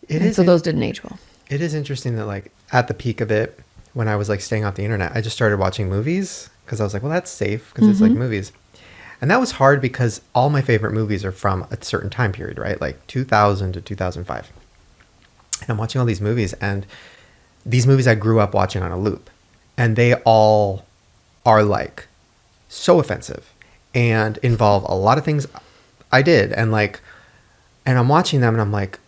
So those didn't age well. It is interesting that like at the peak of it, when I was like staying off the internet, I just started watching movies because I was like, well, that's safe because it's like movies. And that was hard because all my favorite movies are from a certain time period, right? Like 2000 to 2005. And I'm watching all these movies, and these movies I grew up watching on a loop, and they all are like so offensive and involve a lot of things I did. And like, and I'm watching them and I'm like,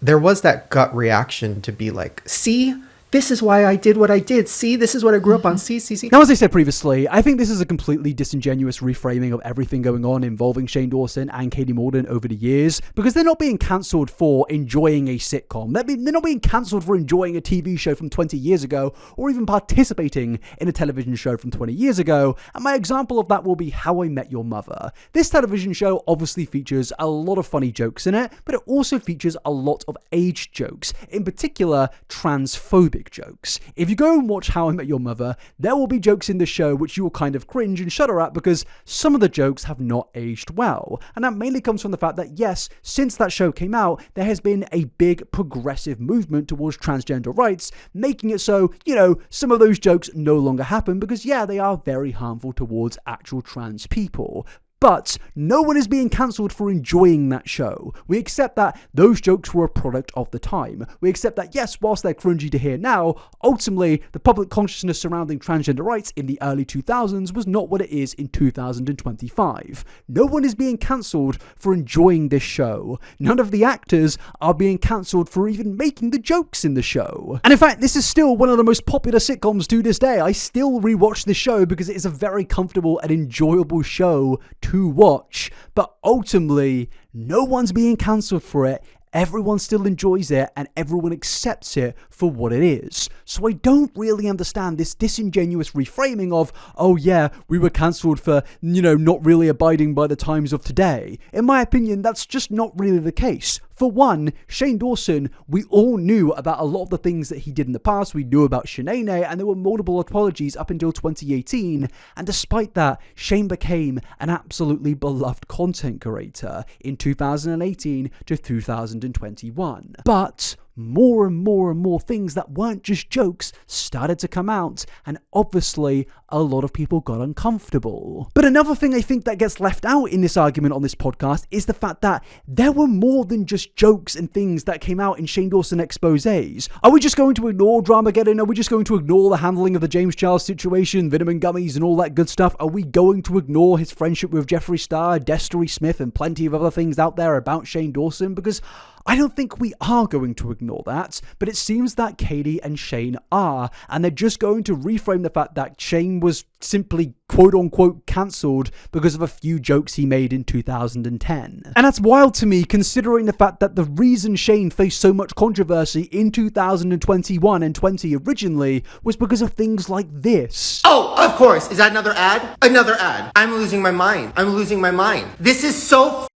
there was that gut reaction to be like, see, this is why I did what I did. See, this is what I grew up on. See. Now, as I said previously, I think this is a completely disingenuous reframing of everything going on involving Shane Dawson and Katie Morgan over the years, because they're not being cancelled for enjoying a sitcom. They're not being cancelled for enjoying a TV show from 20 years ago, or even participating in a television show from 20 years ago. And my example of that will be How I Met Your Mother. This television show obviously features a lot of funny jokes in it, but it also features a lot of age jokes, in particular, transphobic jokes. If you go and watch How I Met Your Mother, there will be jokes in the show which you will kind of cringe and shudder at because some of the jokes have not aged well. And that mainly comes from the fact that, yes, since that show came out, there has been a big progressive movement towards transgender rights, making it so, you know, some of those jokes no longer happen because, yeah, they are very harmful towards actual trans people. But no one is being cancelled for enjoying that show. We accept that those jokes were a product of the time. We accept that, yes, whilst they're cringy to hear now, ultimately, the public consciousness surrounding transgender rights in the early 2000s was not what it is in 2025. No one is being cancelled for enjoying this show. None of the actors are being cancelled for even making the jokes in the show. And in fact, this is still one of the most popular sitcoms to this day. I still rewatch this show because it is a very comfortable and enjoyable show to watch, but ultimately no one's being cancelled for it. Everyone still enjoys it and everyone accepts it for what it is. So I don't really understand this disingenuous reframing of, oh yeah, we were cancelled for, you know, not really abiding by the times of today. In my opinion, that's just not really the case. For one, Shane Dawson, we all knew about a lot of the things that he did in the past. We knew about Shanae, and there were multiple apologies up until 2018. And despite that, Shane became an absolutely beloved content creator in 2018 to 2021. But more and more things that weren't just jokes started to come out, and obviously a lot of people got uncomfortable. But another thing I think that gets left out in this argument on this podcast is the fact that there were more than just jokes and things that came out in Shane Dawson exposés. Are we just going to ignore Dramageddon? Are we just going to ignore the handling of the James Charles situation, vitamin gummies and all that good stuff? Are we going to ignore his friendship with Jeffree Star, Destery Smith, and plenty of other things out there about Shane Dawson? Because I don't think we are going to ignore that, but it seems that Katie and Shane are, and they're just going to reframe the fact that Shane was simply quote-unquote cancelled because of a few jokes he made in 2010. And that's wild to me, considering the fact that the reason Shane faced so much controversy in 2021 and 20 originally was because of things like this. Oh, of course. Is that another ad? Another ad. I'm losing my mind. I'm losing my mind. This is so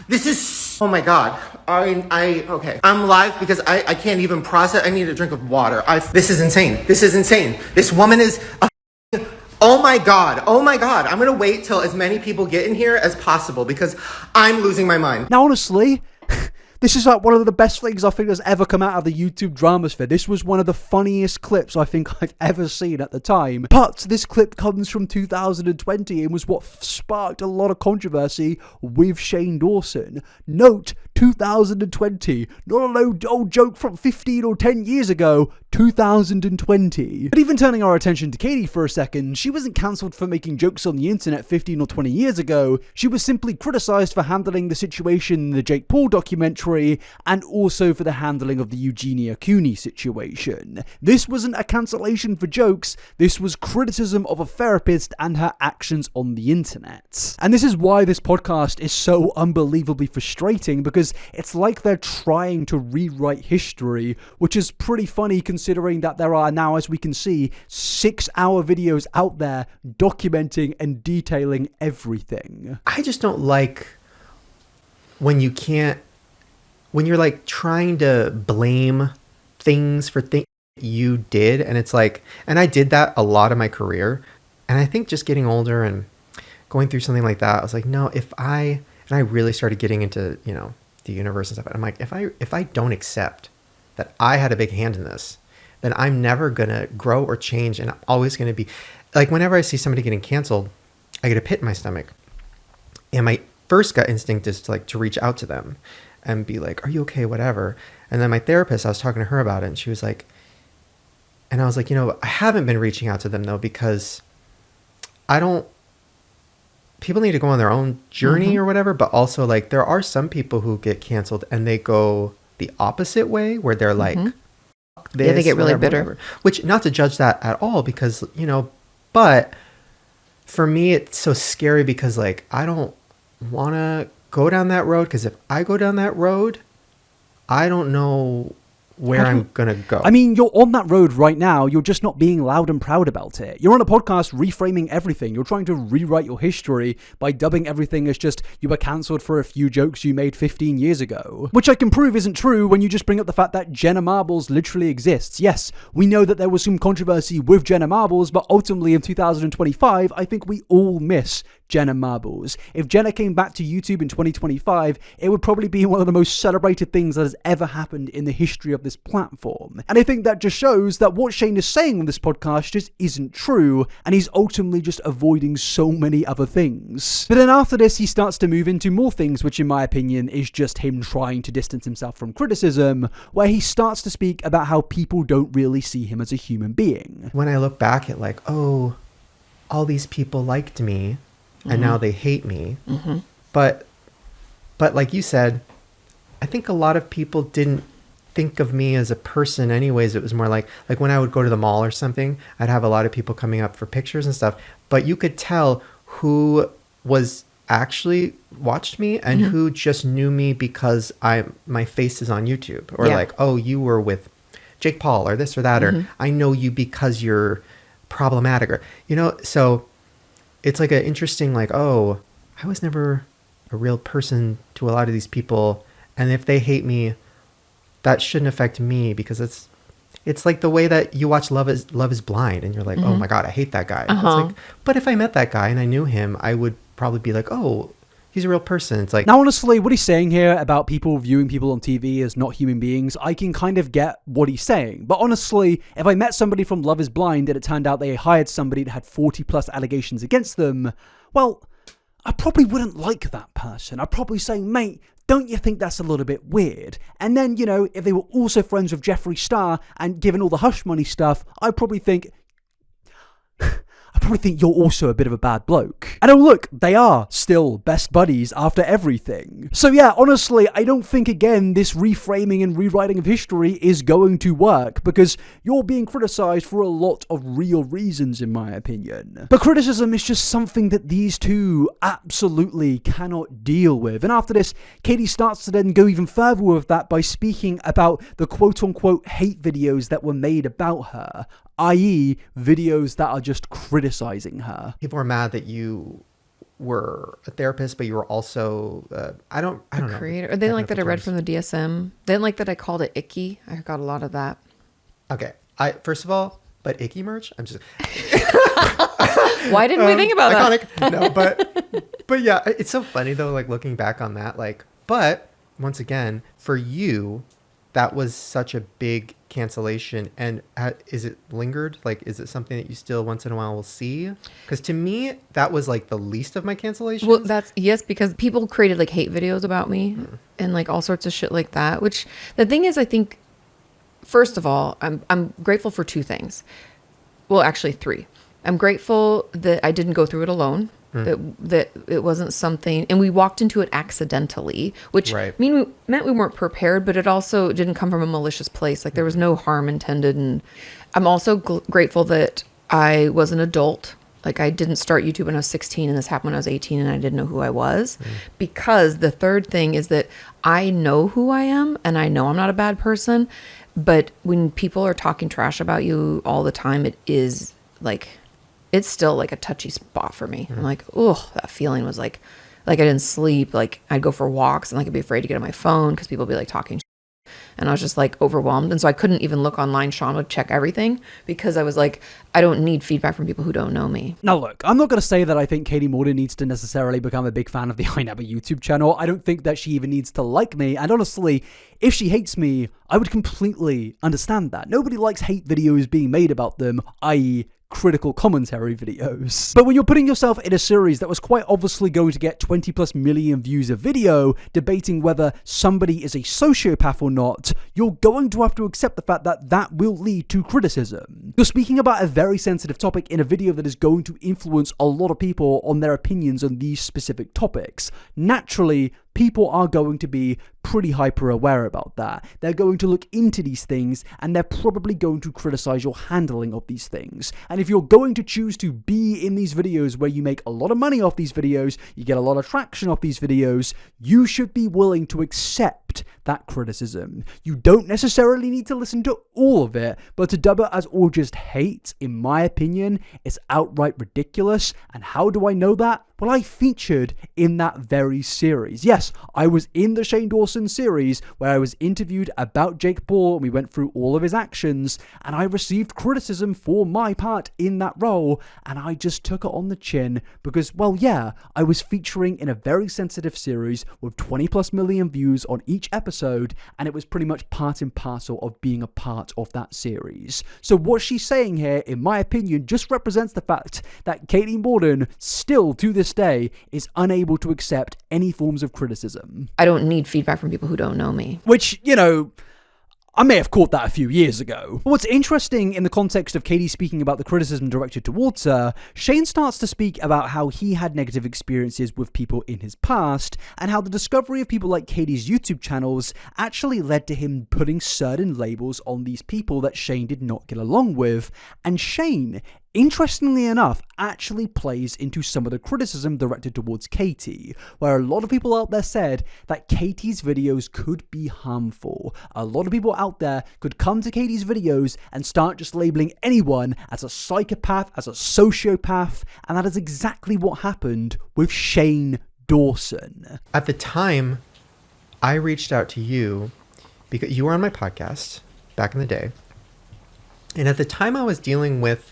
This is, oh my God. Okay. I'm live because I can't even process. I need a drink of water. This is insane. This is insane. This woman is oh my God. I'm going to wait till as many people get in here as possible because I'm losing my mind. Now, honestly, this is like one of the best things I think has ever come out of the YouTube dramasphere. This was one of the funniest clips I think I've ever seen at the time. But this clip comes from 2020 and was what sparked a lot of controversy with Shane Dawson. Note, 2020, not an old joke from 15 or 10 years ago, 2020. But even turning our attention to Katie for a second, she wasn't cancelled for making jokes on the internet 15 or 20 years ago. She was simply criticised for handling the situation in the Jake Paul documentary and also for the handling of the Eugenia Cooney situation. This wasn't a cancellation for jokes, this was criticism of a therapist and her actions on the internet. And this is why this podcast is so unbelievably frustrating, because because it's like they're trying to rewrite history, which is pretty funny considering that there are now, as we can see, 6-hour videos out there documenting and detailing everything. I just don't like when you're like trying to blame things for things you did, and it's like, and I did that a lot of my career, and I think just getting older and going through something like that, I was like, no, and I really started getting into, the universe and stuff, and I'm like, if I don't accept that I had a big hand in this, then I'm never gonna grow or change, and I'm always gonna be like, whenever I see somebody getting canceled, I get a pit in my stomach, and my first gut instinct is to reach out to them and be like, are you okay, whatever. And then my therapist, I was talking to her about it, and she was like, and I was like, I haven't been reaching out to them though, because people need to go on their own journey or whatever, but also like there are some people who get canceled and they go the opposite way where they're like, fuck this, they get really whatever, bitter. whatever. Which, not to judge that at all, because, but for me, it's so scary because like, I don't want to go down that road, because if I go down that road, I don't know where I'm going to go. I mean, you're on that road right now. You're just not being loud and proud about it. You're on a podcast reframing everything. You're trying to rewrite your history by dubbing everything as just you were cancelled for a few jokes you made 15 years ago. Which I can prove isn't true when you just bring up the fact that Jenna Marbles literally exists. Yes, we know that there was some controversy with Jenna Marbles, but ultimately in 2025, I think we all miss Jenna Marbles. If Jenna came back to YouTube in 2025, it would probably be one of the most celebrated things that has ever happened in the history of this platform. And I think that just shows that what Shane is saying on this podcast just isn't true, and he's ultimately just avoiding so many other things. But then after this, he starts to move into more things, which in my opinion is just him trying to distance himself from criticism, where he starts to speak about how people don't really see him as a human being. When I look back at like, oh, all these people liked me, and now they hate me. But like you said, I think a lot of people didn't think of me as a person anyways. It was more like when I would go to the mall or something, I'd have a lot of people coming up for pictures and stuff, but you could tell who was actually watched me and who just knew me because my face is on YouTube, or like, oh, you were with Jake Paul or this or that, or I know you because you're problematic, or so it's like an interesting, like, oh, I was never a real person to a lot of these people, and if they hate me, that shouldn't affect me, because it's like the way that you watch Love is Blind and you're like, oh my God, I hate that guy. It's like, but if I met that guy and I knew him, I would probably be like, oh, he's a real person. It's like, now honestly, what he's saying here about people viewing people on TV as not human beings, I can kind of get what he's saying. But honestly, if I met somebody from Love is Blind and it turned out they hired somebody that had 40 plus allegations against them, well, I probably wouldn't like that person. I'd probably say, mate, don't you think that's a little bit weird? And then, if they were also friends with Jeffree Star and given all the hush money stuff, I'd probably think you're also a bit of a bad bloke. And oh look, they are still best buddies after everything. So yeah, honestly, I don't think, again, this reframing and rewriting of history is going to work, because you're being criticized for a lot of real reasons, in my opinion. But criticism is just something that these two absolutely cannot deal with. And after this, Katie starts to then go even further with that by speaking about the quote-unquote hate videos that were made about her, i.e. videos that are just criticizing her. people are mad that you were a therapist, but you were also I don't know, Creator. Or they didn't like that I read from the DSM. They didn't like that I called it icky. I got a lot of that. Okay, first of all, but icky merch. I'm just Why didn't we think about iconic. that? No, but yeah, it's so funny though, like looking back on that, like, but once again, for you, that was such a big cancellation. And is it lingered? Like, is it something that you still once in a while will see? Because to me, that was like the least of my cancellations. Well, yes, because people created like hate videos about me and like all sorts of shit like that. Which the thing is, I think, first of all, I'm grateful for two things. Well, actually three. I'm grateful that I didn't go through it alone. That it wasn't something, and we walked into it accidentally, which meant we weren't prepared, but it also didn't come from a malicious place. Like there was no harm intended. And I'm also grateful that I was an adult Like, I didn't start YouTube when I was 16, and this happened when I was 18, and I didn't know who I was. Because the third thing is that I know who I am, and I know I'm not a bad person. But when people are talking trash about you all the time, it is like, it's still like a touchy spot for me. I'm like, oh, that feeling was like I didn't sleep. Like, I'd go for walks, and like I'd be afraid to get on my phone because people would be like talking. And I was just like overwhelmed. And so I couldn't even look online. Sean would check everything because I was like, I don't need feedback from people who don't know me. Now look, I'm not going to say that I think Katie Morden needs to necessarily become a big fan of the I Never YouTube channel. I don't think that she even needs to like me. And honestly, if she hates me, I would completely understand that. Nobody likes hate videos being made about them, i.e. critical commentary videos. But when you're putting yourself in a series that was quite obviously going to get 20 plus million views a video, debating whether somebody is a sociopath or not, you're going to have to accept the fact that that will lead to criticism. You're speaking about a very sensitive topic in a video that is going to influence a lot of people on their opinions on these specific topics. Naturally, people are going to be pretty hyper aware about that. They're going to look into these things, and they're probably going to criticize your handling of these things. And if you're going to choose to be in these videos where you make a lot of money off these videos, you get a lot of traction off these videos, you should be willing to accept that criticism. You don't necessarily need to listen to all of it, but to dub it as all just hate, in my opinion, is outright ridiculous. And how do I know that? Well, I featured in that very series. Yes, I was in the Shane Dawson series where I was interviewed about Jake Paul, and we went through all of his actions, and I received criticism for my part in that role, and I just took it on the chin because, well, yeah, I was featuring in a very sensitive series with 20 plus million views on each episode, and it was pretty much part and parcel of being a part of that series. So what she's saying here, in my opinion, just represents the fact that Katie Morden, still to this day, is unable to accept any forms of criticism. I don't need feedback from people who don't know me. Which, you know, I may have caught that a few years ago. But what's interesting in the context of Katie speaking about the criticism directed towards her, Shane starts to speak about how he had negative experiences with people in his past, and how the discovery of people like Katie's YouTube channels actually led to him putting certain labels on these people that Shane did not get along with. And Shane, interestingly enough, actually plays into some of the criticism directed towards Katie, where a lot of people out there said that Katie's videos could be harmful. A lot of people out there could come to Katie's videos and start just labeling anyone as a psychopath, as a sociopath, and that is exactly what happened with Shane Dawson. At the time, I reached out to you because you were on my podcast back in the day. And at the time I was dealing with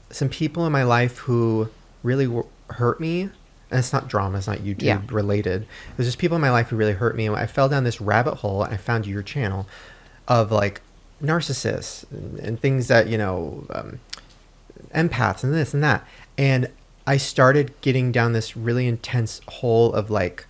some people in my life who really hurt me. And it's not drama, it's not YouTube related. It was just people in my life who really hurt me. And I fell down this rabbit hole, and I found your channel of like narcissists and things that, you know, empaths and this and that. And I started getting down this really intense hole of like,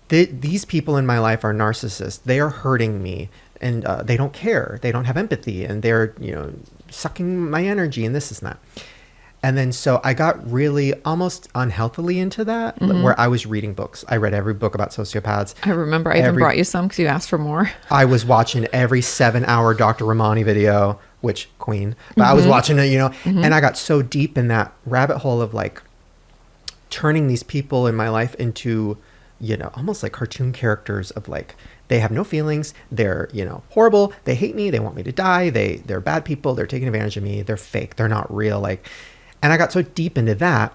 these people in my life are narcissists. They are hurting me, and they don't care. They don't have empathy, and they're, you know, sucking my energy and this and that. And then so I got really almost unhealthily into that, where I was reading books. I read every book about sociopaths. I remember I even brought you some because you asked for more. I was watching every 7-hour Dr. Ramani video, which queen, but I was watching it, you know, and I got so deep in that rabbit hole of like turning these people in my life into, you know, almost like cartoon characters of like, they have no feelings. They're, you know, horrible. They hate me. They want me to die. They're bad people. They're taking advantage of me. They're fake. They're not real. Like, and I got so deep into that.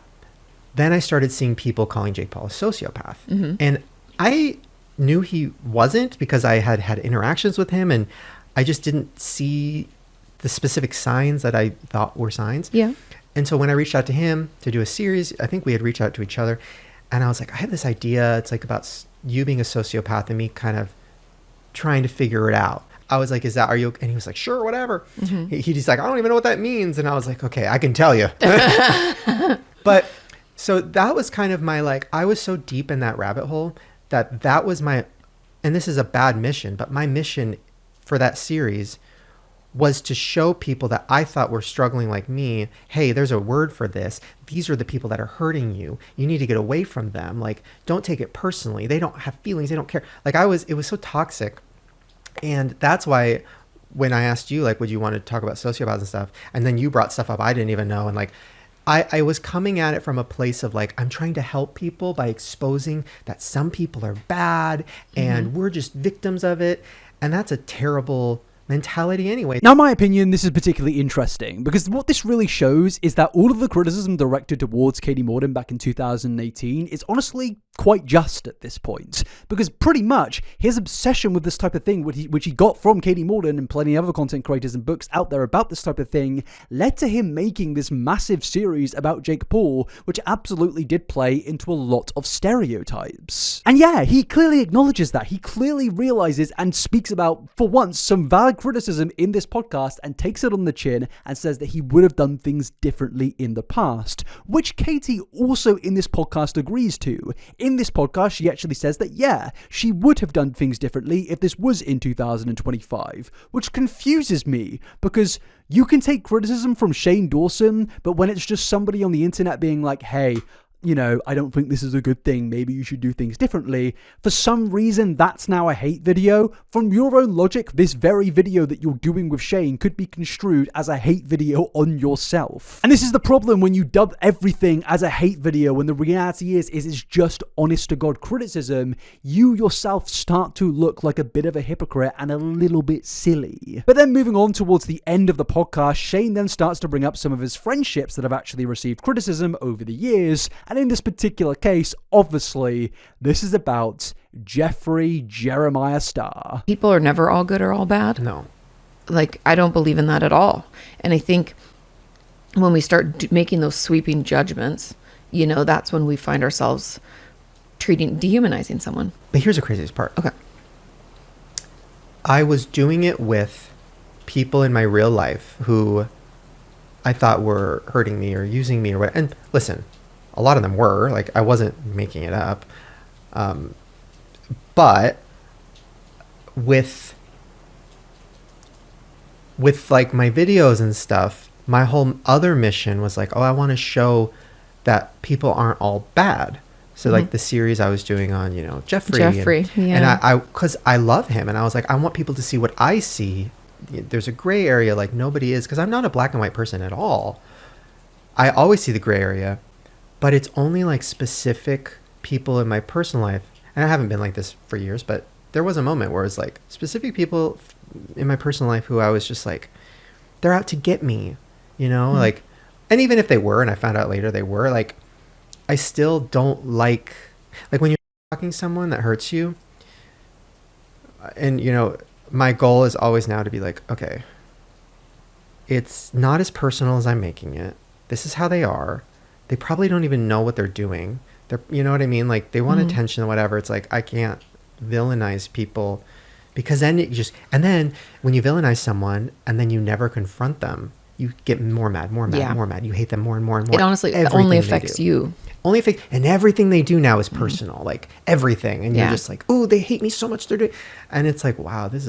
Then I started seeing people calling Jake Paul a sociopath. And I knew he wasn't because I had had interactions with him, and I just didn't see the specific signs that I thought were signs. Yeah. And so when I reached out to him to do a series, I think we had reached out to each other, and I was like, I have this idea. It's like about you being a sociopath and me kind of trying to figure it out. I was like, are you? And he was like, sure, whatever. He's like, I don't even know what that means. And I was like, okay, I can tell you. But so that was kind of my, like, I was so deep in that rabbit hole that was my, and this is a bad mission, but my mission for that series was to show people that I thought were struggling like me, hey, there's a word for this. These are the people that are hurting you. You need to get away from them. Like, don't take it personally. They don't have feelings. They don't care. Like, it was so toxic. And that's why when I asked you, like, would you want to talk about sociopaths and stuff? And then you brought stuff up I didn't even know. And like, I was coming at it from a place of like, I'm trying to help people by exposing that some people are bad and we're just victims of it. And that's a terrible mentality anyway. Now, in my opinion, this is particularly interesting because what this really shows is that all of the criticism directed towards Katie Morton back in 2018 is honestly quite just at this point, because pretty much his obsession with this type of thing, which he got from Katie Morton and plenty of other content creators and books out there about this type of thing, led to him making this massive series about Jake Paul, which absolutely did play into a lot of stereotypes. And yeah, he clearly acknowledges that. He clearly realizes and speaks about, for once, some valid criticism in this podcast and takes it on the chin and says that he would have done things differently in the past, which Katie also in this podcast agrees to. In this podcast, she actually says that, yeah, she would have done things differently if this was in 2025, which confuses me because you can take criticism from Shane Dawson, but when it's just somebody on the internet being like, hey, you know, I don't think this is a good thing, maybe you should do things differently, for some reason that's now a hate video. From your own logic, this very video that you're doing with Shane could be construed as a hate video on yourself. And this is the problem when you dub everything as a hate video, when the reality is it's just honest to God criticism. You yourself start to look like a bit of a hypocrite and a little bit silly. But then moving on towards the end of the podcast, Shane then starts to bring up some of his friendships that have actually received criticism over the years. And in this particular case, obviously, this is about Jeffree Jeremiah Star. People are never all good or all bad. No. Like, I don't believe in that at all. And I think when we start making those sweeping judgments, you know, that's when we find ourselves dehumanizing someone. But here's the craziest part. Okay. I was doing it with people in my real life who I thought were hurting me or using me or what. And listen, a lot of them were, like, I wasn't making it up. But with like my videos and stuff, my whole other mission was like, oh, I want to show that people aren't all bad. So like the series I was doing on, you know, Jeffree. And I because I love him. And I was like, I want people to see what I see. There's a gray area, like nobody is, because I'm not a black and white person at all. I always see the gray area. But it's only like specific people in my personal life. And I haven't been like this for years, but there was a moment where it's like specific people in my personal life who I was just like, they're out to get me, you know, like, and even if they were, and I found out later they were, like, I still don't like when you're talking to someone that hurts you. And, you know, my goal is always now to be like, okay, it's not as personal as I'm making it. This is how they are. They probably don't even know what they're doing. They're, you know what I mean? Like, they want attention or whatever. It's like, I can't villainize people, because then it just, and then when you villainize someone and then you never confront them, you get more mad. You hate them more and more and more. It honestly only affects you. Only affects, and everything they do now is personal, like everything. And you're just like, oh, they hate me so much. They're doing, and it's like, wow, you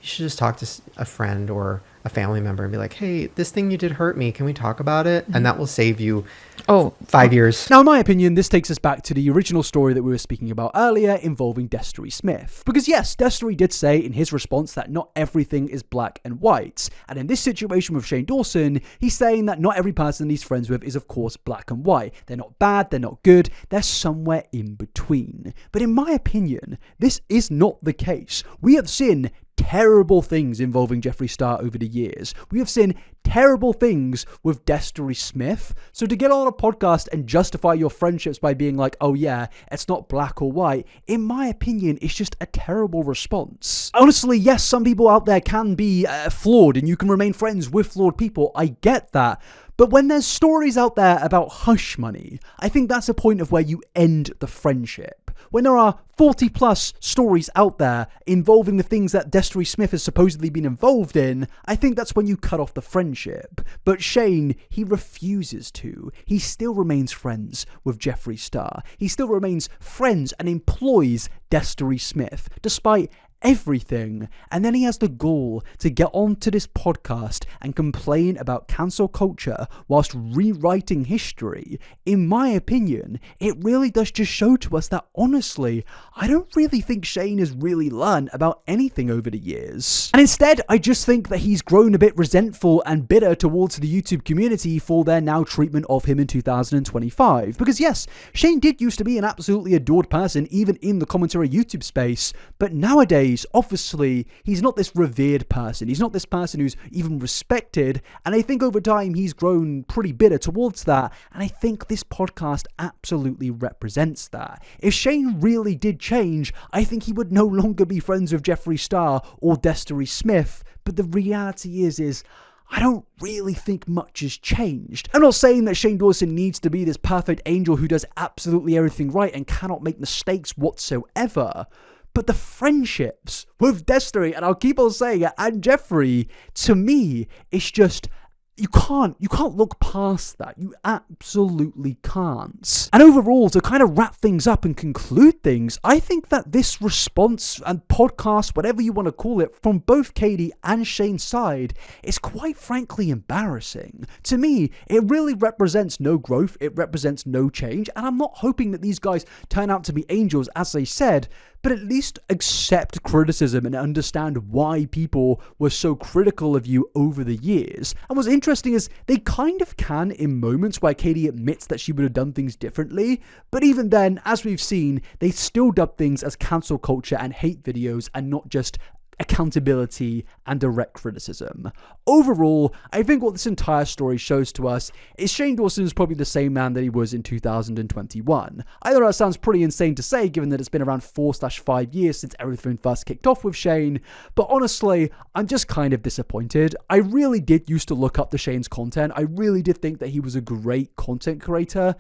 should just talk to a friend or a family member and be like, hey, this thing you did hurt me. Can we talk about it? And that will save you 5 years. Now, in my opinion, this takes us back to the original story that we were speaking about earlier involving Destery Smith. Because yes, Destery did say in his response that not everything is black and white. And in this situation with Shane Dawson, he's saying that not every person he's friends with is, of course, black and white. They're not bad, they're not good, they're somewhere in between. But in my opinion, this is not the case. We have seen terrible things involving Jeffree Star over the years. We have seen terrible things with Destery Smith. So to get on a podcast and justify your friendships by being like, oh yeah, it's not black or white, in my opinion, it's just a terrible response. Honestly, yes, some people out there can be flawed and you can remain friends with flawed people. I get that. But when there's stories out there about hush money, I think that's a point of where you end the friendship. When there are 40 plus stories out there involving the things that Destery Smith has supposedly been involved in, I think that's when you cut off the friendship. But Shane, he refuses to. He still remains friends with Jeffree Star. He still remains friends and employs Destery Smith, despite everything, and then he has the gall to get onto this podcast and complain about cancel culture whilst rewriting history. In my opinion, it really does just show to us that honestly, I don't really think Shane has really learned about anything over the years. And instead, I just think that he's grown a bit resentful and bitter towards the YouTube community for their now treatment of him in 2025. Because yes, Shane did used to be an absolutely adored person even in the commentary YouTube space, but nowadays, obviously, he's not this revered person. He's not this person who's even respected. And I think over time, he's grown pretty bitter towards that. And I think this podcast absolutely represents that. If Shane really did change, I think he would no longer be friends with Jeffree Star or Destery Smith. But the reality is I don't really think much has changed. I'm not saying that Shane Dawson needs to be this perfect angel who does absolutely everything right and cannot make mistakes whatsoever. But the friendships with Destery, and I'll keep on saying it, and Jeffree, to me, it's just, you can't look past that. You absolutely can't. And overall, to kind of wrap things up and conclude things, I think that this response and podcast, whatever you want to call it, from both Katie and Shane's side, is quite frankly embarrassing. To me, it really represents no growth, it represents no change, and I'm not hoping that these guys turn out to be angels, as they said, but at least accept criticism and understand why people were so critical of you over the years. And what's interesting is they kind of can in moments where Katie admits that she would have done things differently, but even then, as we've seen, they still dub things as cancel culture and hate videos and not just accountability and direct criticism. Overall, I think what this entire story shows to us is Shane Dawson is probably the same man that he was in 2021. I know that sounds pretty insane to say given that it's been around 4/5 years since everything first kicked off with Shane, but honestly, I'm just kind of disappointed. I really did used to look up to Shane's content. I really did think that he was a great content creator.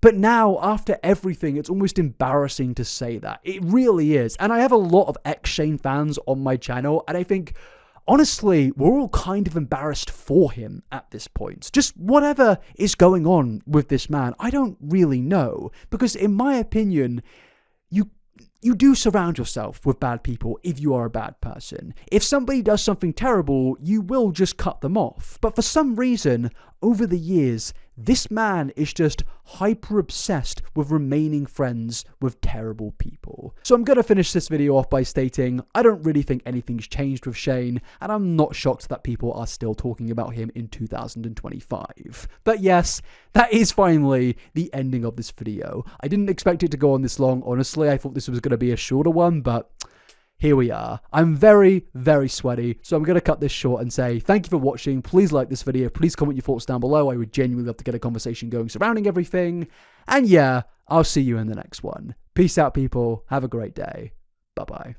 But now, after everything, it's almost embarrassing to say that. It really is. And I have a lot of ex-Shane fans on my channel, and I think, honestly, we're all kind of embarrassed for him at this point. Just whatever is going on with this man, I don't really know. Because in my opinion, you do surround yourself with bad people if you are a bad person. If somebody does something terrible, you will just cut them off. But for some reason, over the years, this man is just hyper obsessed with remaining friends with terrible people. So I'm going to finish this video off by stating I don't really think anything's changed with Shane, and I'm not shocked that people are still talking about him in 2025. But yes, that is finally the ending of this video. I didn't expect it to go on this long, honestly. I thought this was going to be a shorter one, but here we are. I'm very, very sweaty, so I'm going to cut this short and say thank you for watching. Please like this video. Please comment your thoughts down below. I would genuinely love to get a conversation going surrounding everything. And yeah, I'll see you in the next one. Peace out, people. Have a great day. Bye-bye.